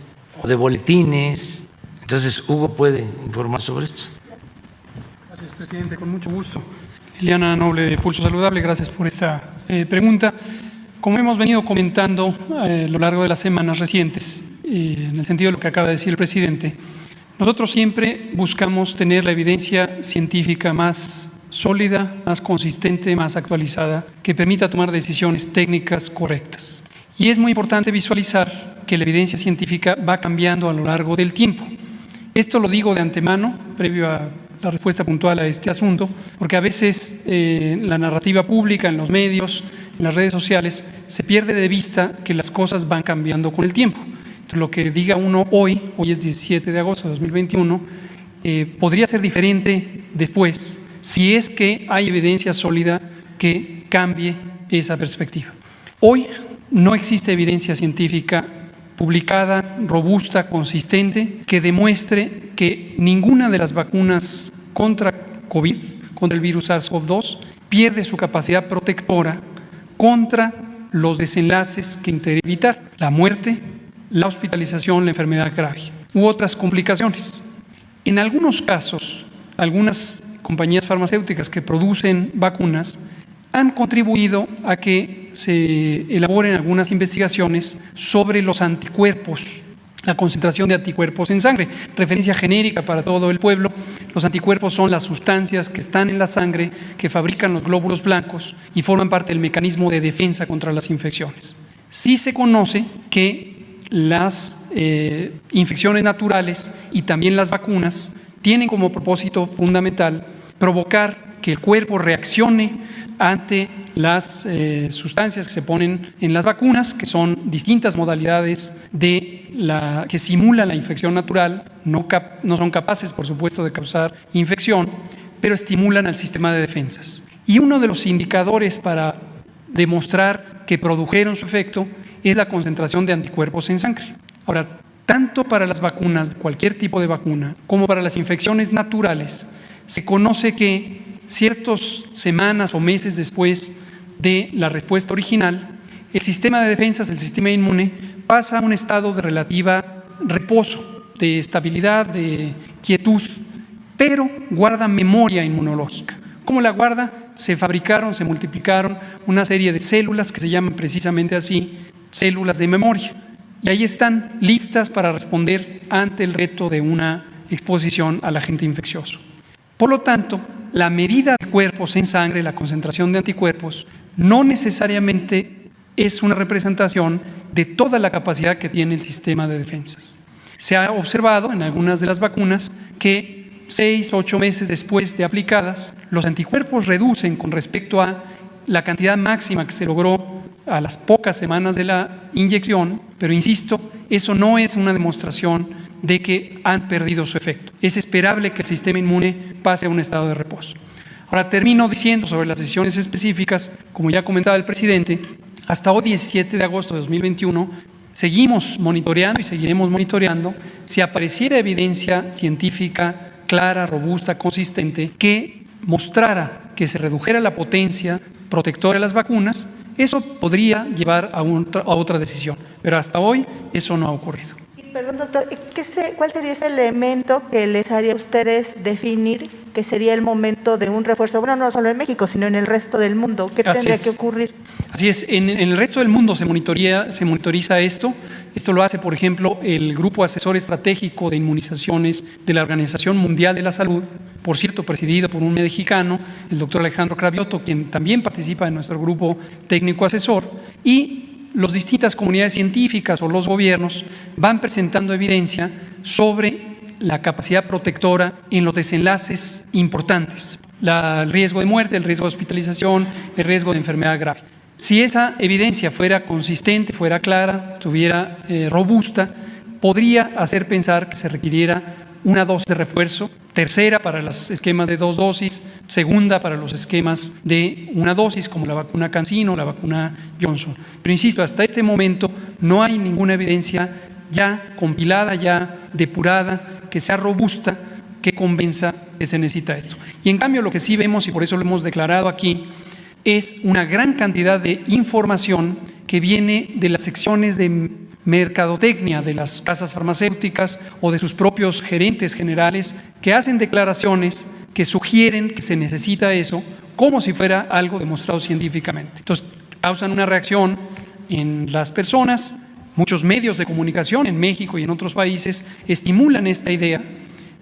o de boletines. Entonces, Hugo puede informar sobre esto. Gracias, presidente, con mucho gusto. Liliana Noble, de Pulso Saludable, gracias por esta pregunta. Como hemos venido comentando a lo largo de las semanas recientes, en el sentido de lo que acaba de decir el presidente, nosotros siempre buscamos tener la evidencia científica más sólida, más consistente, más actualizada, que permita tomar decisiones técnicas correctas. Y es muy importante visualizar que la evidencia científica va cambiando a lo largo del tiempo. Esto lo digo de antemano, previo a la respuesta puntual a este asunto, porque a veces la narrativa pública, en los medios, en las redes sociales, se pierde de vista que las cosas van cambiando con el tiempo. Entonces, lo que diga uno hoy es 17 de agosto de 2021, podría ser diferente después, si es que hay evidencia sólida que cambie esa perspectiva. Hoy no existe evidencia científica publicada, robusta, consistente, que demuestre que ninguna de las vacunas contra COVID, contra el virus SARS-CoV-2, pierde su capacidad protectora contra los desenlaces que intenta evitar: la muerte, la hospitalización, la enfermedad grave u otras complicaciones. En algunos casos, algunas compañías farmacéuticas que producen vacunas han contribuido a que se elaboren algunas investigaciones sobre los anticuerpos, la concentración de anticuerpos en sangre. Referencia genérica para todo el pueblo: los anticuerpos son las sustancias que están en la sangre que fabrican los glóbulos blancos y forman parte del mecanismo de defensa contra las infecciones. Sí se conoce que las infecciones naturales y también las vacunas tienen como propósito fundamental provocar que el cuerpo reaccione ante las sustancias que se ponen en las vacunas, que son distintas modalidades que simulan la infección natural, no son capaces, por supuesto, de causar infección, pero estimulan al sistema de defensas. Y uno de los indicadores para demostrar que produjeron su efecto es la concentración de anticuerpos en sangre. Ahora, tanto para las vacunas, cualquier tipo de vacuna, como para las infecciones naturales, se conoce que ciertas semanas o meses después de la respuesta original, el sistema de defensas, el sistema inmune, pasa a un estado de relativa reposo, de estabilidad, de quietud, pero guarda memoria inmunológica. ¿Cómo la guarda? Se fabricaron, se multiplicaron una serie de células que se llaman precisamente así, células de memoria. Y ahí están listas para responder ante el reto de una exposición al agente infeccioso. Por lo tanto, la medida de cuerpos en sangre, la concentración de anticuerpos, no necesariamente es una representación de toda la capacidad que tiene el sistema de defensas. Se ha observado en algunas de las vacunas que 6 o 8 meses después de aplicadas, los anticuerpos reducen con respecto a la cantidad máxima que se logró a las pocas semanas de la inyección, pero insisto, eso no es una demostración de que han perdido su efecto. Es esperable que el sistema inmune pase a un estado de reposo. Ahora termino diciendo sobre las decisiones específicas, como ya comentaba el presidente, hasta hoy 17 de agosto de 2021, seguimos monitoreando y seguiremos monitoreando si apareciera evidencia científica clara, robusta, consistente, que mostrara que se redujera la potencia protectora de las vacunas. Eso podría llevar a otra decisión, pero hasta hoy eso no ha ocurrido. Perdón, doctor, ¿cuál sería ese elemento que les haría a ustedes definir que sería el momento de un refuerzo? Bueno, no solo en México, sino en el resto del mundo. ¿Qué tendría que ocurrir? Así es, en el resto del mundo se monitoriza esto. Esto lo hace, por ejemplo, el Grupo Asesor Estratégico de Inmunizaciones de la Organización Mundial de la Salud, por cierto, presidido por un mexicano, el doctor Alejandro Cravioto, quien también participa en nuestro grupo técnico asesor, y las distintas comunidades científicas o los gobiernos van presentando evidencia sobre la capacidad protectora en los desenlaces importantes, el riesgo de muerte, el riesgo de hospitalización, el riesgo de enfermedad grave. Si esa evidencia fuera consistente, fuera clara, estuviera robusta, podría hacer pensar que se requiriera una dosis de refuerzo, tercera para los esquemas de 2 dosis, segunda para los esquemas de 1 dosis, como la vacuna CanSino o la vacuna Johnson. Pero insisto, hasta este momento no hay ninguna evidencia ya compilada, ya depurada, que sea robusta, que convenza que se necesita esto. Y en cambio lo que sí vemos, y por eso lo hemos declarado aquí, es una gran cantidad de información que viene de las secciones de mercadotecnia de las casas farmacéuticas o de sus propios gerentes generales, que hacen declaraciones que sugieren que se necesita eso como si fuera algo demostrado científicamente. Entonces, causan una reacción en las personas. Muchos medios de comunicación en México y en otros países estimulan esta idea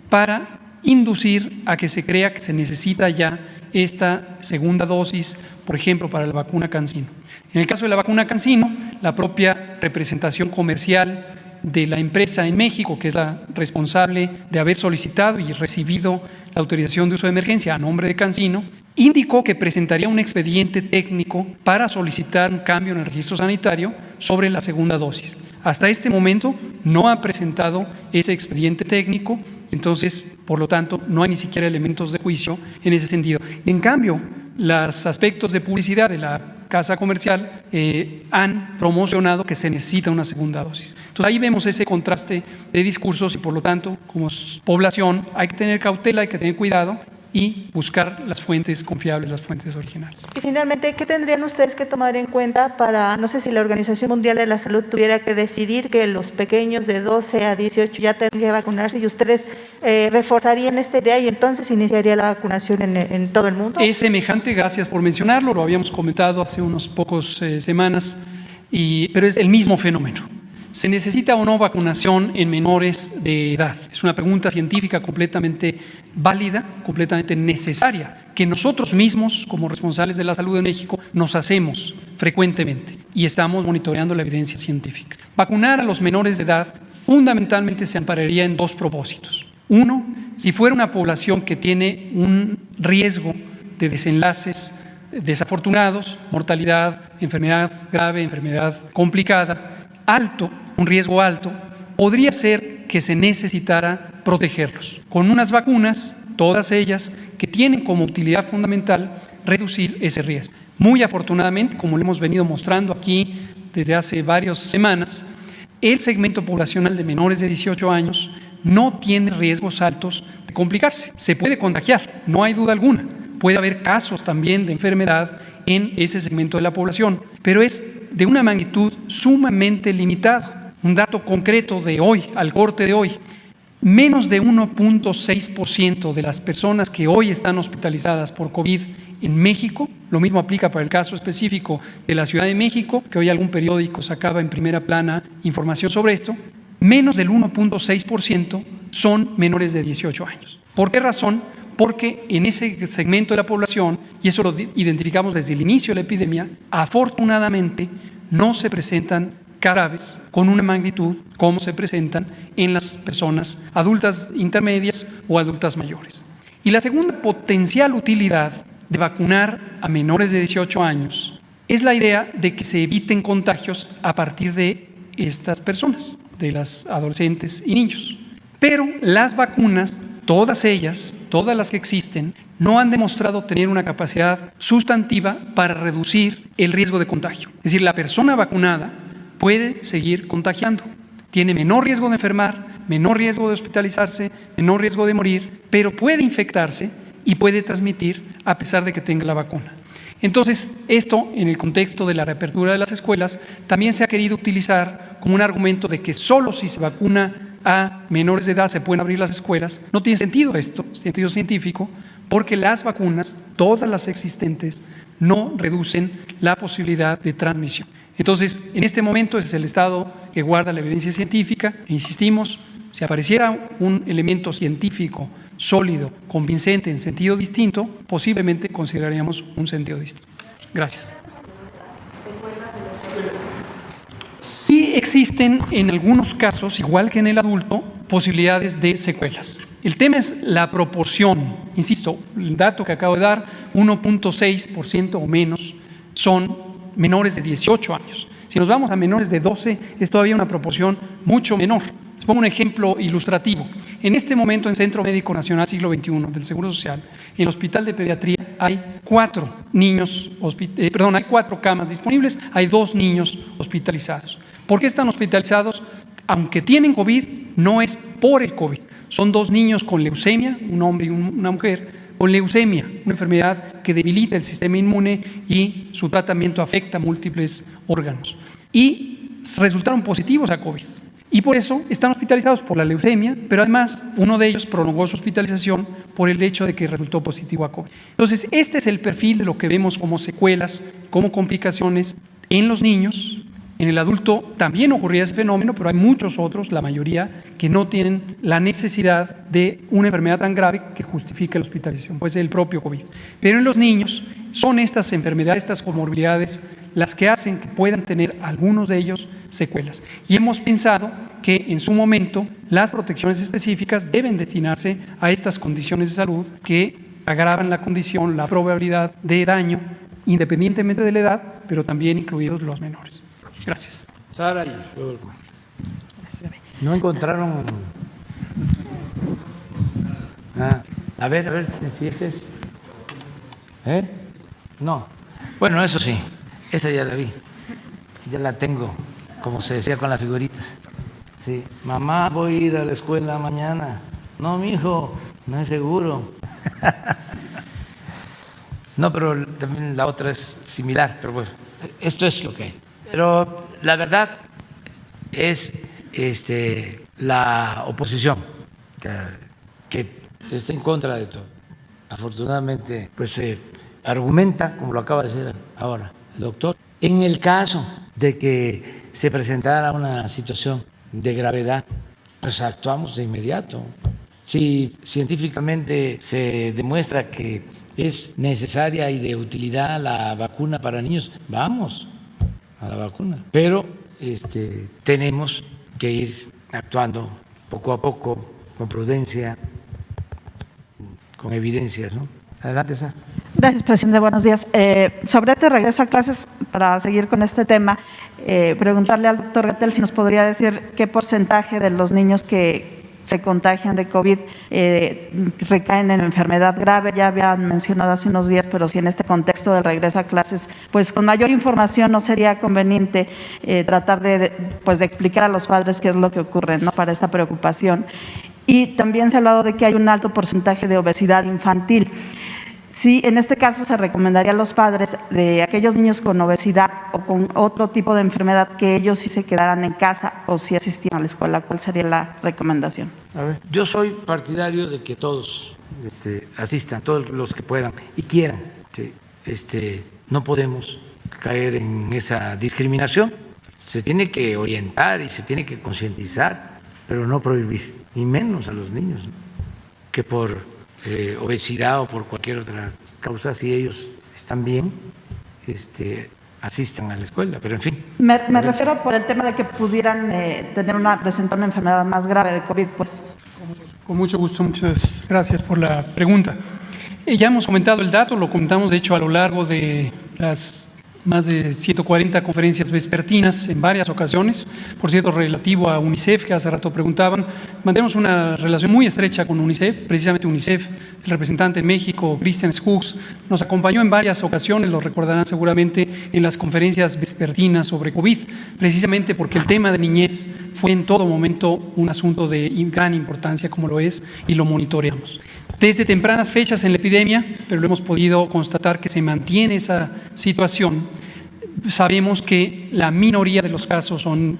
para inducir a que se crea que se necesita ya esta segunda dosis, por ejemplo, para la vacuna CanSino. En el caso de la vacuna CanSino, la propia representación comercial de la empresa en México, que es la responsable de haber solicitado y recibido la autorización de uso de emergencia a nombre de CanSino, indicó que presentaría un expediente técnico para solicitar un cambio en el registro sanitario sobre la segunda dosis. Hasta este momento no ha presentado ese expediente técnico, entonces, por lo tanto, no hay ni siquiera elementos de juicio en ese sentido. En cambio, los aspectos de publicidad de la casa comercial han promocionado que se necesita una segunda dosis. Entonces, ahí vemos ese contraste de discursos y, por lo tanto, como población, hay que tener cautela, hay que tener cuidado y buscar las fuentes confiables, las fuentes originales. Y finalmente, ¿qué tendrían ustedes que tomar en cuenta para, no sé si la Organización Mundial de la Salud tuviera que decidir que los pequeños de 12 a 18 ya tendrían que vacunarse y ustedes reforzarían esta idea y entonces iniciaría la vacunación en todo el mundo? Es semejante, gracias por mencionarlo, lo habíamos comentado hace unos pocos semanas, pero es el mismo fenómeno. ¿Se necesita o no vacunación en menores de edad? Es una pregunta científica completamente válida, completamente necesaria, que nosotros mismos, como responsables de la salud de México, nos hacemos frecuentemente y estamos monitoreando la evidencia científica. Vacunar a los menores de edad fundamentalmente se ampararía en dos propósitos. Uno, si fuera una población que tiene un riesgo de desenlaces desafortunados, mortalidad, enfermedad grave, enfermedad complicada, alto, un riesgo alto, podría ser que se necesitara protegerlos con unas vacunas, todas ellas, que tienen como utilidad fundamental reducir ese riesgo. Muy afortunadamente, como lo hemos venido mostrando aquí desde hace varias semanas, el segmento poblacional de menores de 18 años no tiene riesgos altos de complicarse. Se puede contagiar, no hay duda alguna. Puede haber casos también de enfermedad en ese segmento de la población, pero es de una magnitud sumamente limitada. Un dato concreto de hoy, al corte de hoy, menos de 1.6% de las personas que hoy están hospitalizadas por COVID en México, lo mismo aplica para el caso específico de la Ciudad de México, que hoy algún periódico sacaba en primera plana información sobre esto, menos del 1.6% son menores de 18 años. ¿Por qué razón? Porque en ese segmento de la población, y eso lo identificamos desde el inicio de la epidemia, afortunadamente no se presentan graves con una magnitud como se presentan en las personas adultas intermedias o adultas mayores. Y la segunda potencial utilidad de vacunar a menores de 18 años es la idea de que se eviten contagios a partir de estas personas, de las adolescentes y niños. Pero las vacunas, todas ellas, todas las que existen, no han demostrado tener una capacidad sustantiva para reducir el riesgo de contagio. Es decir, la persona vacunada puede seguir contagiando. Tiene menor riesgo de enfermar, menor riesgo de hospitalizarse, menor riesgo de morir, pero puede infectarse y puede transmitir a pesar de que tenga la vacuna. Entonces, esto en el contexto de la reapertura de las escuelas también se ha querido utilizar como un argumento de que solo si se vacuna a menores de edad se pueden abrir las escuelas. No tiene sentido esto, sentido científico, porque las vacunas, todas las existentes, no reducen la posibilidad de transmisión. Entonces, en este momento ese es el estado que guarda la evidencia científica. E insistimos, si apareciera un elemento científico sólido, convincente en sentido distinto, posiblemente consideraríamos un sentido distinto. Gracias. Sí existen en algunos casos, igual que en el adulto, posibilidades de secuelas. El tema es la proporción. Insisto, el dato que acabo de dar, 1.6% o menos son menores de 18 años. Si nos vamos a menores de 12, es todavía una proporción mucho menor. Les pongo un ejemplo ilustrativo. En este momento, en Centro Médico Nacional Siglo XXI del Seguro Social, en el Hospital de Pediatría hay 4 camas disponibles, hay 2 niños hospitalizados. ¿Por qué están hospitalizados? Aunque tienen COVID, no es por el COVID. Son 2 niños con leucemia, un hombre y una mujer, con leucemia, una enfermedad que debilita el sistema inmune y su tratamiento afecta múltiples órganos. Y resultaron positivos a COVID. Y por eso están hospitalizados por la leucemia, pero además uno de ellos prolongó su hospitalización por el hecho de que resultó positivo a COVID. Entonces, este es el perfil de lo que vemos como secuelas, como complicaciones en los niños. En el adulto también ocurría ese fenómeno, pero hay muchos otros, la mayoría, que no tienen la necesidad de una enfermedad tan grave que justifique la hospitalización, pues el propio COVID. Pero en los niños son estas enfermedades, estas comorbilidades, las que hacen que puedan tener algunos de ellos secuelas. Y hemos pensado que en su momento las protecciones específicas deben destinarse a estas condiciones de salud que agravan la condición, la probabilidad de daño, independientemente de la edad, pero también incluidos los menores. Gracias. Sara, no encontraron. A ver si ese es. No. Bueno, eso sí, esa ya la vi. Ya la tengo, como se decía con las figuritas. Sí, mamá, voy a ir a la escuela mañana. No, mijo, no es seguro. No, pero también la otra es similar, pero bueno, esto es lo que hay. Pero la verdad es la oposición que está en contra de todo. Afortunadamente, pues se argumenta, como lo acaba de decir ahora el doctor, en el caso de que se presentara una situación de gravedad, pues actuamos de inmediato. Si científicamente se demuestra que es necesaria y de utilidad la vacuna para niños, vamos a la vacuna. Pero tenemos que ir actuando poco a poco, con prudencia, con evidencias, ¿no? Adelante, Sara. Gracias, presidente. Buenos días. Sobre este regreso a clases, para seguir con este tema, preguntarle al doctor Gatell si nos podría decir qué porcentaje de los niños que se contagian de COVID recaen en enfermedad grave. Ya habían mencionado hace unos días, pero si en este contexto del regreso a clases, pues con mayor información no sería conveniente tratar de explicar a los padres qué es lo que ocurre, ¿no?, para esta preocupación. Y también se ha hablado de que hay un alto porcentaje de obesidad infantil. Sí, en este caso se recomendaría a los padres de aquellos niños con obesidad o con otro tipo de enfermedad que ellos sí se quedaran en casa o sí asistían a la escuela. ¿Cuál sería la recomendación? A ver, yo soy partidario de que todos asistan, todos los que puedan y quieran. No podemos caer en esa discriminación. Se tiene que orientar y se tiene que concientizar, pero no prohibir, y menos a los niños, ¿no?, que por obesidad o por cualquier otra causa, si ellos están bien, asistan a la escuela, pero en fin. Me refiero por el tema de que pudieran presentar una enfermedad más grave de COVID, pues. Con mucho gusto, muchas gracias por la pregunta. Ya hemos comentado el dato, lo comentamos de hecho a lo largo de las más de 140 conferencias vespertinas en varias ocasiones. Por cierto, relativo a UNICEF, que hace rato preguntaban, mantenemos una relación muy estrecha con UNICEF. Precisamente UNICEF, el representante en México, Christian Schugz, nos acompañó en varias ocasiones, lo recordarán seguramente, en las conferencias vespertinas sobre COVID, precisamente porque el tema de niñez fue en todo momento un asunto de gran importancia, como lo es, y lo monitoreamos. Desde tempranas fechas en la epidemia, pero lo hemos podido constatar que se mantiene esa situación. Sabemos que la minoría de los casos son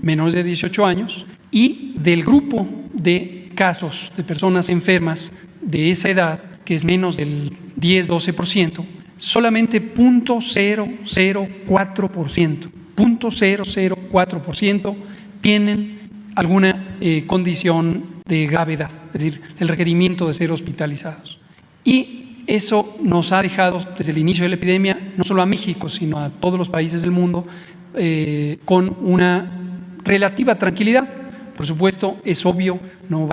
menores de 18 años y del grupo de casos de personas enfermas de esa edad, que es menos del 10-12%, solamente 0.004% tienen alguna condición de gravedad, es decir, el requerimiento de ser hospitalizados. Y eso nos ha dejado desde el inicio de la epidemia, no solo a México, sino a todos los países del mundo, con una relativa tranquilidad. Por supuesto, es obvio, no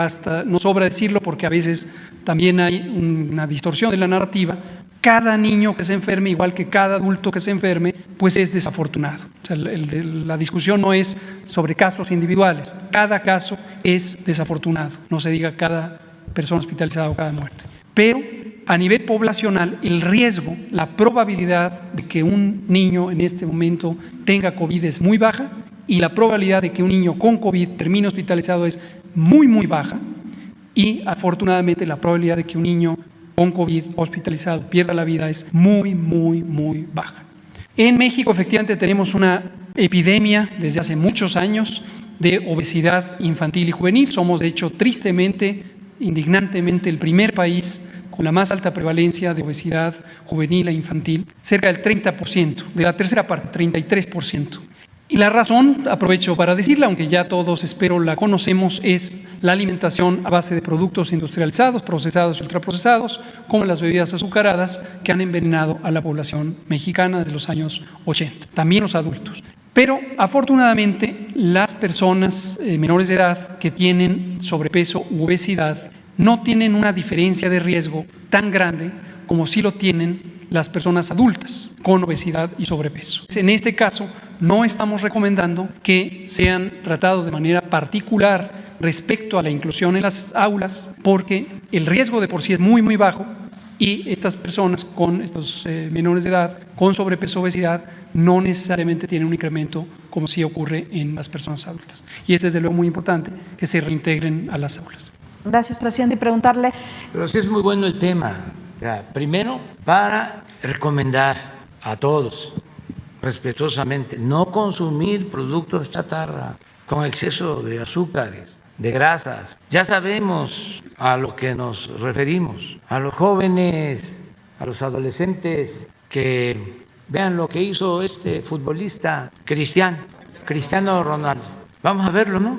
sobra decirlo, porque a veces también hay una distorsión de la narrativa. Cada niño que se enferme, igual que cada adulto que se enferme, pues es desafortunado. O sea, la discusión no es sobre casos individuales, cada caso es desafortunado, no se diga cada persona hospitalizada o cada muerte. Pero a nivel poblacional, el riesgo, la probabilidad de que un niño en este momento tenga COVID es muy baja, y la probabilidad de que un niño con COVID termine hospitalizado es muy, muy baja, y afortunadamente la probabilidad de que un niño con COVID hospitalizado pierda la vida es muy, muy, muy baja. En México efectivamente tenemos una epidemia desde hace muchos años de obesidad infantil y juvenil. Somos de hecho tristemente, indignantemente el primer país con la más alta prevalencia de obesidad juvenil e infantil, cerca del 30%, de la tercera parte, 33%. Y la razón, aprovecho para decirla, aunque ya todos espero la conocemos, es la alimentación a base de productos industrializados, procesados y ultraprocesados, como las bebidas azucaradas que han envenenado a la población mexicana desde los años 80, también los adultos. Pero afortunadamente las personas menores de edad que tienen sobrepeso u obesidad no tienen una diferencia de riesgo tan grande como sí lo tienen las personas adultas con obesidad y sobrepeso. En este caso, no estamos recomendando que sean tratados de manera particular respecto a la inclusión en las aulas, porque el riesgo de por sí es muy, muy bajo y estas personas con estos menores de edad con sobrepeso o obesidad no necesariamente tienen un incremento como sí ocurre en las personas adultas. Y es desde luego muy importante que se reintegren a las aulas. Gracias, presidente. Y preguntarle… Pero sí es muy bueno el tema. Primero, para recomendar a todos respetuosamente no consumir productos chatarra con exceso de azúcares, de grasas. Ya sabemos a lo que nos referimos, a los jóvenes, a los adolescentes, que vean lo que hizo este futbolista Cristiano Ronaldo. Vamos a verlo, ¿no?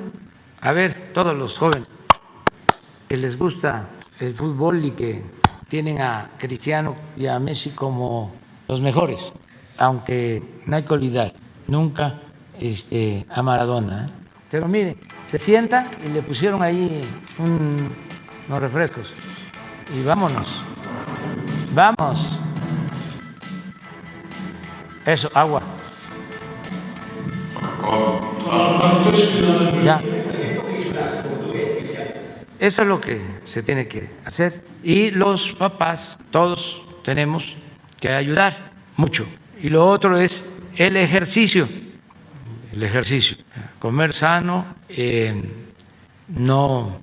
A ver, todos los jóvenes que les gusta el fútbol y que tienen a Cristiano y a Messi como los mejores, aunque no hay que olvidar nunca a Maradona. Pero miren, se sienta y le pusieron ahí unos refrescos y vámonos, vamos. Eso, agua. Ya. Eso es lo que se tiene que hacer y los papás, todos tenemos que ayudar mucho. Y lo otro es el ejercicio, comer sano, no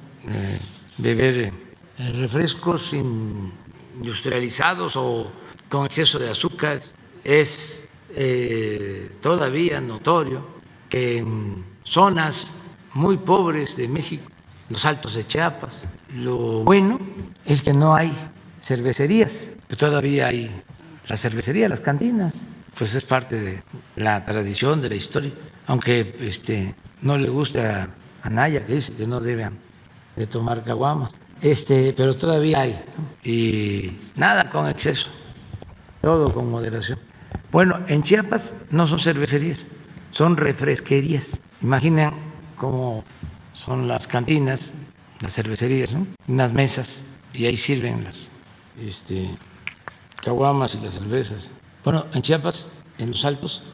beber refrescos industrializados o con exceso de azúcar. Es todavía notorio que en zonas muy pobres de México, los Altos de Chiapas, lo bueno es que no hay cervecerías, que todavía hay la cervecería, las cantinas, pues es parte de la tradición, de la historia, aunque no le gusta a Naya, que dice que no deben de tomar caguamas, pero todavía hay, ¿no? Y nada con exceso, todo con moderación. Bueno, en Chiapas no son cervecerías, son refresquerías. Imaginen cómo son las cantinas, las cervecerías, ¿no? Unas mesas y ahí sirven las caguamas y las cervezas. Bueno, en Chiapas, en los Altos,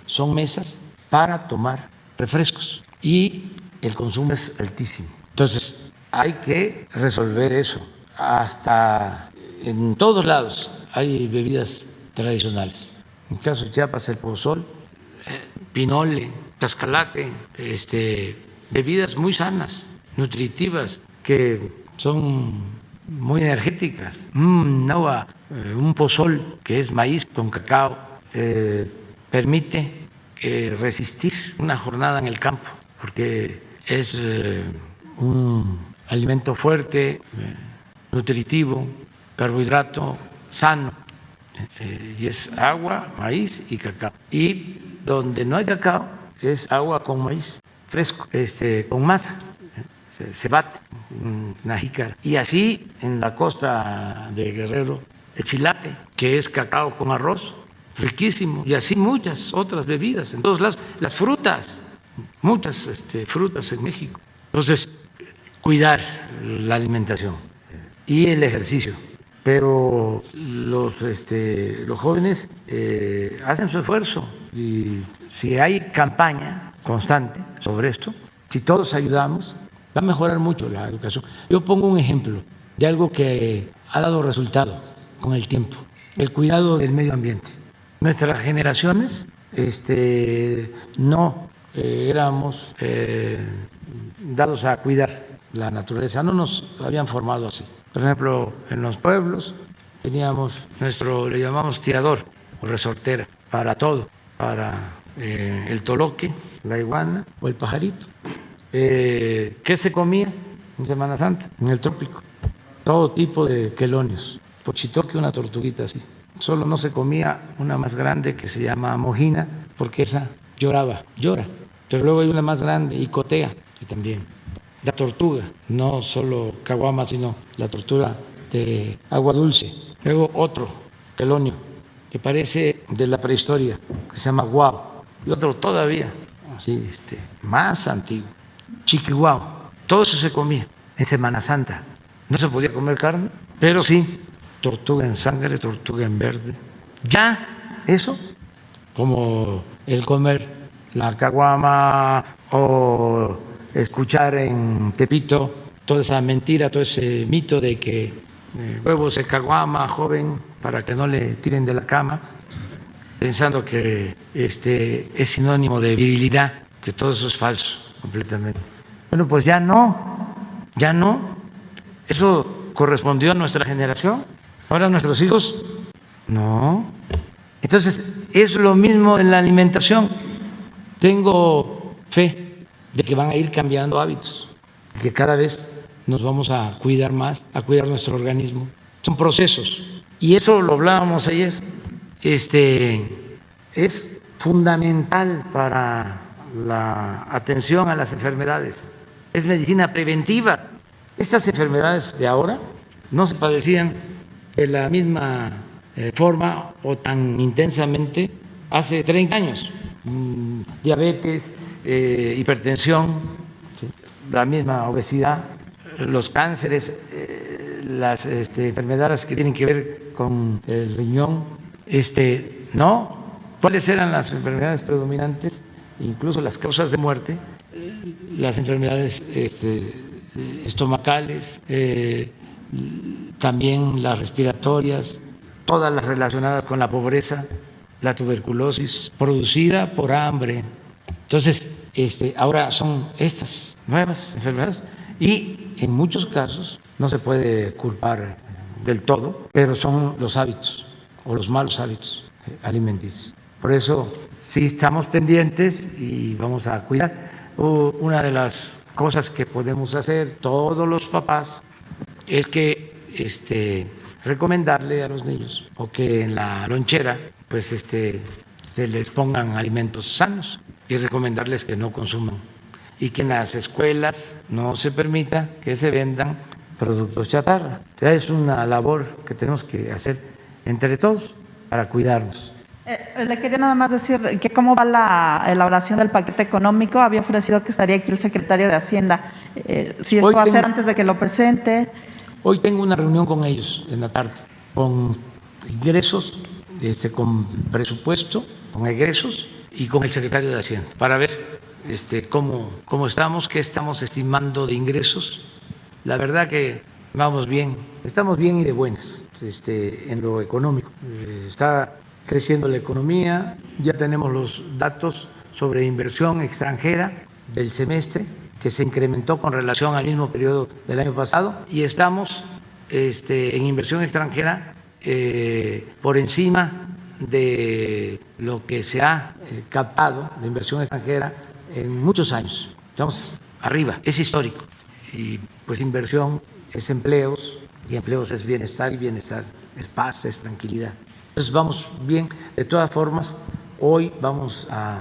son mesas para tomar refrescos y el consumo es altísimo. Entonces, hay que resolver eso. Hasta en todos lados hay bebidas tradicionales. En el caso de Chiapas, el pozol, pinole, chascalate, bebidas muy sanas, nutritivas, que son muy energéticas. Un pozol, que es maíz con cacao, permite resistir una jornada en el campo, porque es un alimento fuerte, nutritivo, carbohidrato sano, y es agua, maíz y cacao. Y donde no hay cacao, es agua con maíz fresco, con masa, se bate una jícara. Y así en la costa de Guerrero, el chilape, que es cacao con arroz, riquísimo, y así muchas otras bebidas en todos lados. Las frutas, muchas frutas en México. Entonces, cuidar la alimentación y el ejercicio. Pero los jóvenes hacen su esfuerzo, y si hay campaña constante sobre esto, si todos ayudamos, va a mejorar mucho la educación. Yo pongo un ejemplo de algo que ha dado resultado con el tiempo: el cuidado del medio ambiente. Nuestras generaciones no éramos dados a cuidar la naturaleza, no nos habían formado así. Por ejemplo, en los pueblos teníamos le llamamos tirador o resortera para todo, para el toloque, la iguana o el pajarito. ¿Qué se comía en Semana Santa? En el trópico, todo tipo de quelonios, pochitoque, una tortuguita así. Solo no se comía una más grande que se llama mojina, porque esa llora, pero luego hay una más grande, icotea, que también. La tortuga, no solo caguama, sino la tortuga de agua dulce. Luego otro quelonio que parece de la prehistoria, que se llama guau, y otro todavía, así, más antiguo, chiquihuau. Todo eso se comía en Semana Santa. No se podía comer carne, pero sí tortuga en sangre, tortuga en verde. Ya eso, como el comer la caguama o escuchar en Tepito toda esa mentira, todo ese mito de que huevos de caguama, joven, para que no le tiren de la cama, pensando que es sinónimo de virilidad, que todo eso es falso completamente. Bueno, pues ya no. Eso correspondió a nuestra generación. Ahora nuestros hijos, no. Entonces, es lo mismo en la alimentación. Tengo fe de que van a ir cambiando hábitos, que cada vez nos vamos a cuidar más, a cuidar nuestro organismo. Son procesos. Y eso lo hablábamos ayer. Es fundamental para la atención a las enfermedades. Es medicina preventiva. Estas enfermedades de ahora no se padecían de la misma forma o tan intensamente hace 30 años. Diabetes, hipertensión, ¿sí? La misma obesidad, los cánceres, las enfermedades que tienen que ver con el riñón, ¿no? ¿Cuáles eran las enfermedades predominantes? Incluso las causas de muerte, las enfermedades estomacales, también las respiratorias, todas las relacionadas con la pobreza, la tuberculosis producida por hambre. Entonces, ahora son estas nuevas enfermedades y en muchos casos no se puede culpar del todo, pero son los hábitos o los malos hábitos alimenticios. Por eso sí estamos pendientes y vamos a cuidar. Una de las cosas que podemos hacer todos los papás es que recomendarle a los niños o que en la lonchera pues se les pongan alimentos sanos y recomendarles que no consuman y que en las escuelas no se permita que se vendan productos chatarra. O sea, es una labor que tenemos que hacer entre todos para cuidarnos. Le quería nada más decir que cómo va la elaboración del paquete económico. Había ofrecido que estaría aquí el secretario de Hacienda. Si esto va a ser antes de que lo presente. Hoy tengo una reunión con ellos en la tarde, con ingresos, con presupuesto, con egresos y con el secretario de Hacienda, para ver cómo estamos, qué estamos estimando de ingresos. La verdad que vamos bien, estamos bien y de buenas en lo económico. Está creciendo la economía, ya tenemos los datos sobre inversión extranjera del semestre, que se incrementó con relación al mismo periodo del año pasado, y estamos en inversión extranjera por encima de lo que se ha captado de inversión extranjera en muchos años. Estamos arriba, es histórico. Y pues inversión es empleos, y empleos es bienestar, y bienestar es paz, es tranquilidad. Entonces vamos bien. De todas formas, hoy vamos a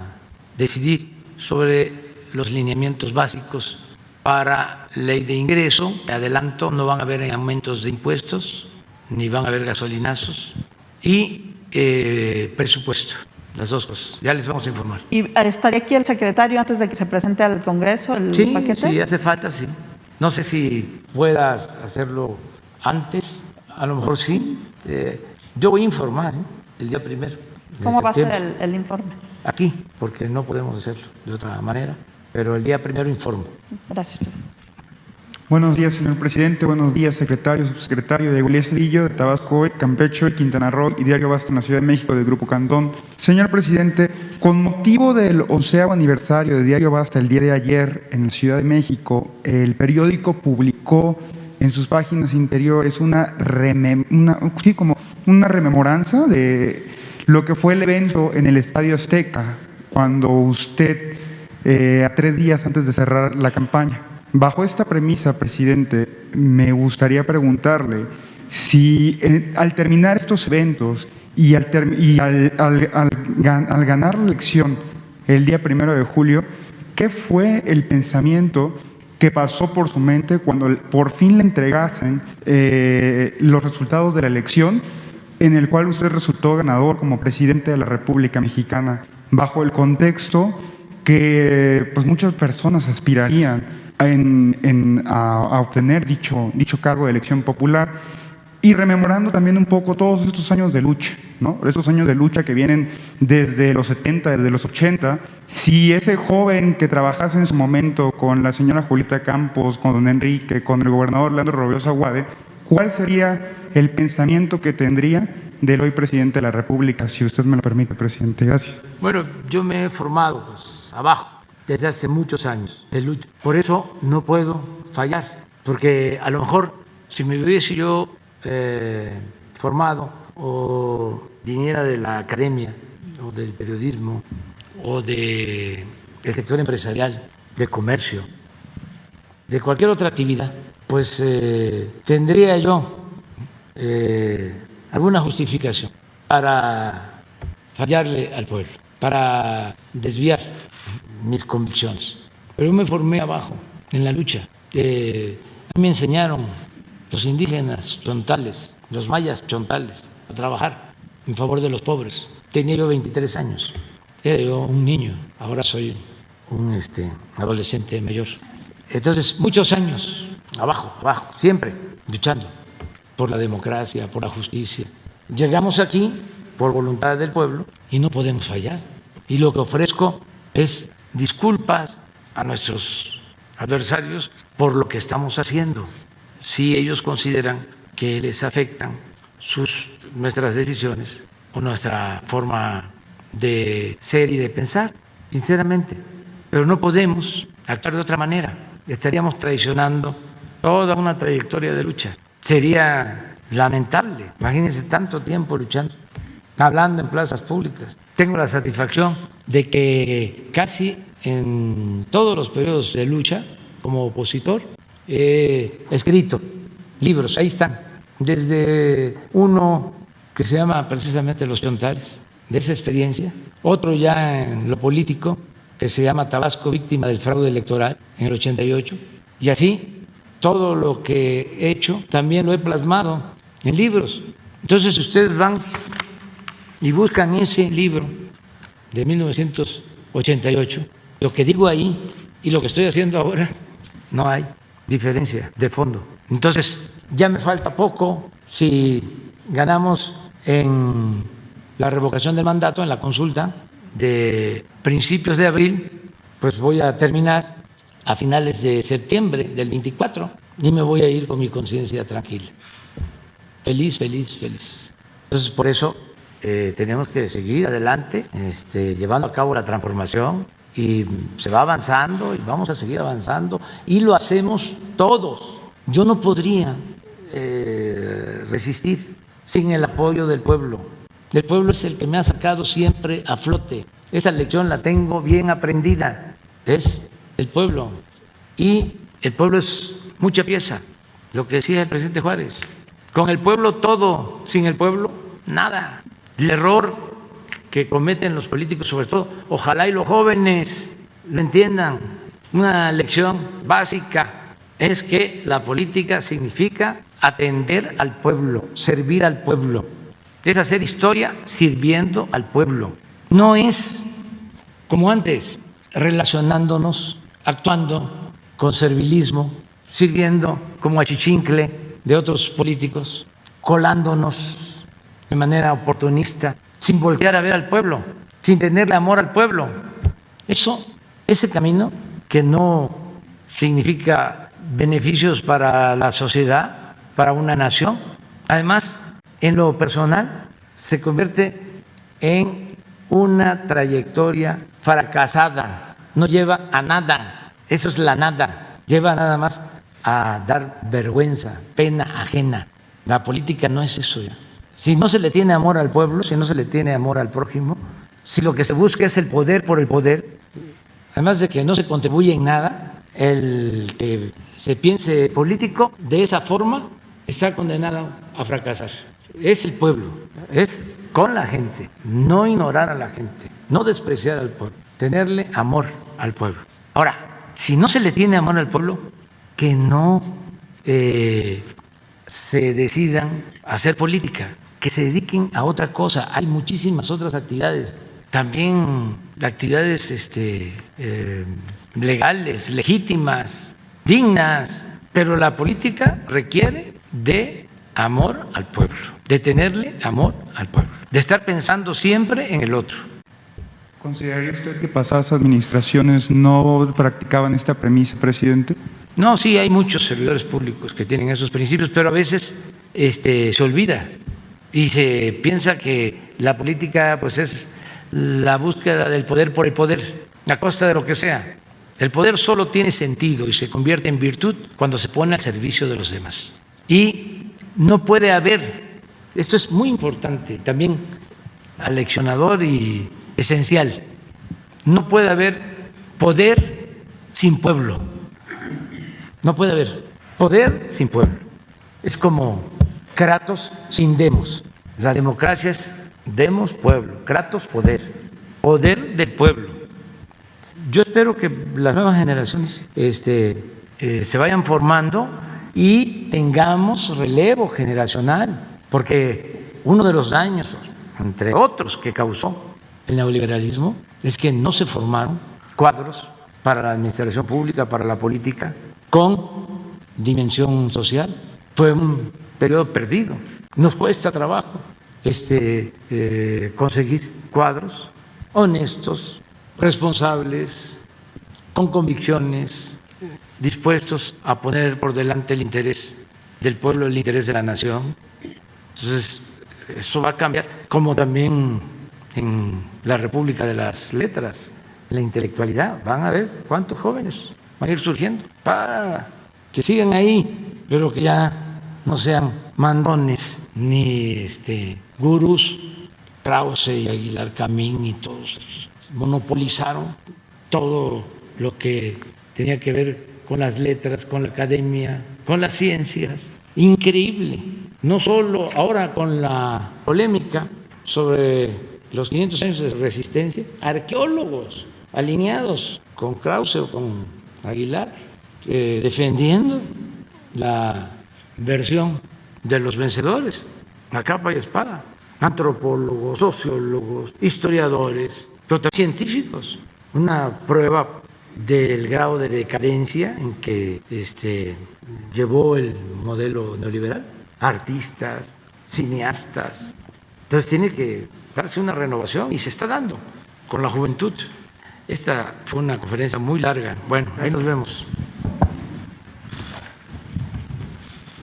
decidir sobre los lineamientos básicos para ley de ingreso. Adelanto, no van a haber aumentos de impuestos, ni van a haber gasolinazos, y presupuesto, las dos cosas. Ya les vamos a informar. ¿Y estaría aquí el secretario antes de que se presente al Congreso el paquete? Sí, hace falta, sí. No sé si puedas hacerlo antes, a lo mejor sí. Yo voy a informar el día 1 de ¿Cómo va a ser septiembre. el informe? Aquí, porque no podemos hacerlo de otra manera, pero el día 1 informo. Gracias, presidente. Buenos días, señor presidente. Buenos días, secretario, subsecretario de Igualía Cedillo, de Tabasco Hoy, Campeche Hoy, Quintana Roo y Diario Basta en la Ciudad de México del Grupo Cantón. Señor presidente, con motivo del 11º aniversario de Diario Basta el día de ayer en la Ciudad de México, el periódico publicó en sus páginas interiores como una rememoranza de lo que fue el evento en el Estadio Azteca, cuando usted, a 3 días antes de cerrar la campaña. Bajo esta premisa, presidente, me gustaría preguntarle si al terminar estos eventos y al ganar la elección el día 1 de julio, ¿qué fue el pensamiento que pasó por su mente cuando por fin le entregasen los resultados de la elección, en el cual usted resultó ganador como presidente de la República Mexicana, bajo el contexto que pues, muchas personas aspirarían a obtener dicho cargo de elección popular? Y rememorando también un poco todos estos años de lucha, ¿no? Esos años de lucha que vienen desde los 70, desde los 80. Si ese joven que trabajase en su momento con la señora Julieta Campos, con don Enrique, con el gobernador Leandro Robiosa Guade, ¿cuál sería el pensamiento que tendría del hoy presidente de la República? Si usted me lo permite, presidente. Gracias. Bueno, yo me he formado pues, abajo desde hace muchos años de lucha. Por eso no puedo fallar, porque a lo mejor si me hubiese yo formado o viniera de la academia o del periodismo o del sector empresarial, del comercio, de cualquier otra actividad, pues tendría yo alguna justificación para fallarle al pueblo, para desviar mis convicciones. Pero yo me formé abajo, en la lucha. A mí me enseñaron los indígenas chontales, los mayas chontales, a trabajar en favor de los pobres. Tenía yo 23 años, era yo un niño, ahora soy un adolescente mayor. Entonces, muchos años abajo, siempre luchando por la democracia, por la justicia. Llegamos aquí por voluntad del pueblo y no podemos fallar. Y lo que ofrezco es disculpas a nuestros adversarios por lo que estamos haciendo. Si ellos consideran que les afectan nuestras decisiones o nuestra forma de ser y de pensar, sinceramente. Pero no podemos actuar de otra manera. Estaríamos traicionando toda una trayectoria de lucha. Sería lamentable. Imagínense tanto tiempo luchando, hablando en plazas públicas. Tengo la satisfacción de que casi en todos los periodos de lucha como opositor he escrito libros, ahí están, desde uno que se llama precisamente Los Chontales, de esa experiencia, otro ya en lo político, que se llama Tabasco, víctima del fraude electoral, en el 88, y así todo lo que he hecho también lo he plasmado en libros. Entonces ustedes van y buscan ese libro de 1988, lo que digo ahí y lo que estoy haciendo ahora, no hay diferencia de fondo. Entonces, ya me falta poco. Si ganamos en la revocación del mandato, en la consulta de principios de abril, pues voy a terminar a finales de septiembre del 24 y me voy a ir con mi conciencia tranquila. Feliz, feliz, feliz. Entonces, por eso tenemos que seguir adelante, llevando a cabo la transformación. Y se va avanzando y vamos a seguir avanzando y lo hacemos todos. Yo no podría resistir sin el apoyo del pueblo. El pueblo es el que me ha sacado siempre a flote. Esa lección la tengo bien aprendida. Es el pueblo. Y el pueblo es mucha pieza. Lo que decía el presidente Juárez. Con el pueblo todo, sin el pueblo nada. El error que cometen los políticos, sobre todo, ojalá y los jóvenes lo entiendan. Una lección básica es que la política significa atender al pueblo, servir al pueblo. Es hacer historia sirviendo al pueblo. No es como antes, relacionándonos, actuando con servilismo, sirviendo como achichincle de otros políticos, colándonos de manera oportunista, sin voltear a ver al pueblo, sin tenerle amor al pueblo. Ese camino que no significa beneficios para la sociedad, para una nación, además, en lo personal, se convierte en una trayectoria fracasada, no lleva a nada. Eso es la nada, lleva nada más a dar vergüenza, pena ajena. La política no es eso ya. Si no se le tiene amor al pueblo, si no se le tiene amor al prójimo, si lo que se busca es el poder por el poder, además de que no se contribuye en nada, el que se piense político de esa forma está condenado a fracasar. Es el pueblo, es con la gente, no ignorar a la gente, no despreciar al pueblo, tenerle amor al pueblo. Ahora, si no se le tiene amor al pueblo, que no se decidan a hacer política, que se dediquen a otra cosa. Hay muchísimas otras actividades, también actividades legales, legítimas, dignas, pero la política requiere de amor al pueblo, de tenerle amor al pueblo, de estar pensando siempre en el otro. ¿Consideraría usted que pasadas administraciones no practicaban esta premisa, presidente? No, sí, hay muchos servidores públicos que tienen esos principios, pero a veces se olvida y se piensa que la política pues es la búsqueda del poder por el poder, a costa de lo que sea. El poder solo tiene sentido y se convierte en virtud cuando se pone al servicio de los demás. Y no puede haber, esto es muy importante, también aleccionador y esencial, no puede haber poder sin pueblo. No puede haber poder sin pueblo. Es como Kratos sin demos. La democracia es demos pueblo, Kratos poder, poder del pueblo. Yo espero que las nuevas generaciones se vayan formando y tengamos relevo generacional, porque uno de los daños, entre otros, que causó el neoliberalismo es que no se formaron cuadros para la administración pública, para la política, con dimensión social. Fue un periodo perdido. Nos cuesta trabajo conseguir cuadros honestos, responsables, con convicciones, dispuestos a poner por delante el interés del pueblo, el interés de la nación. Entonces, eso va a cambiar, como también en la República de las Letras, la intelectualidad. Van a ver cuántos jóvenes van a ir surgiendo para que sigan ahí, pero que ya no sean mandones ni gurús. Krause y Aguilar Camín y todos monopolizaron todo lo que tenía que ver con las letras, con la academia, con las ciencias. Increíble. No solo ahora con la polémica sobre los 500 años de resistencia, arqueólogos alineados con Krause o con Aguilar, defendiendo la versión de los vencedores, a capa y espada. Antropólogos, sociólogos, historiadores, pero también científicos. Una prueba del grado de decadencia en que llevó el modelo neoliberal. Artistas, cineastas. Entonces tiene que darse una renovación y se está dando con la juventud. Esta fue una conferencia muy larga. Bueno, ahí nos vemos.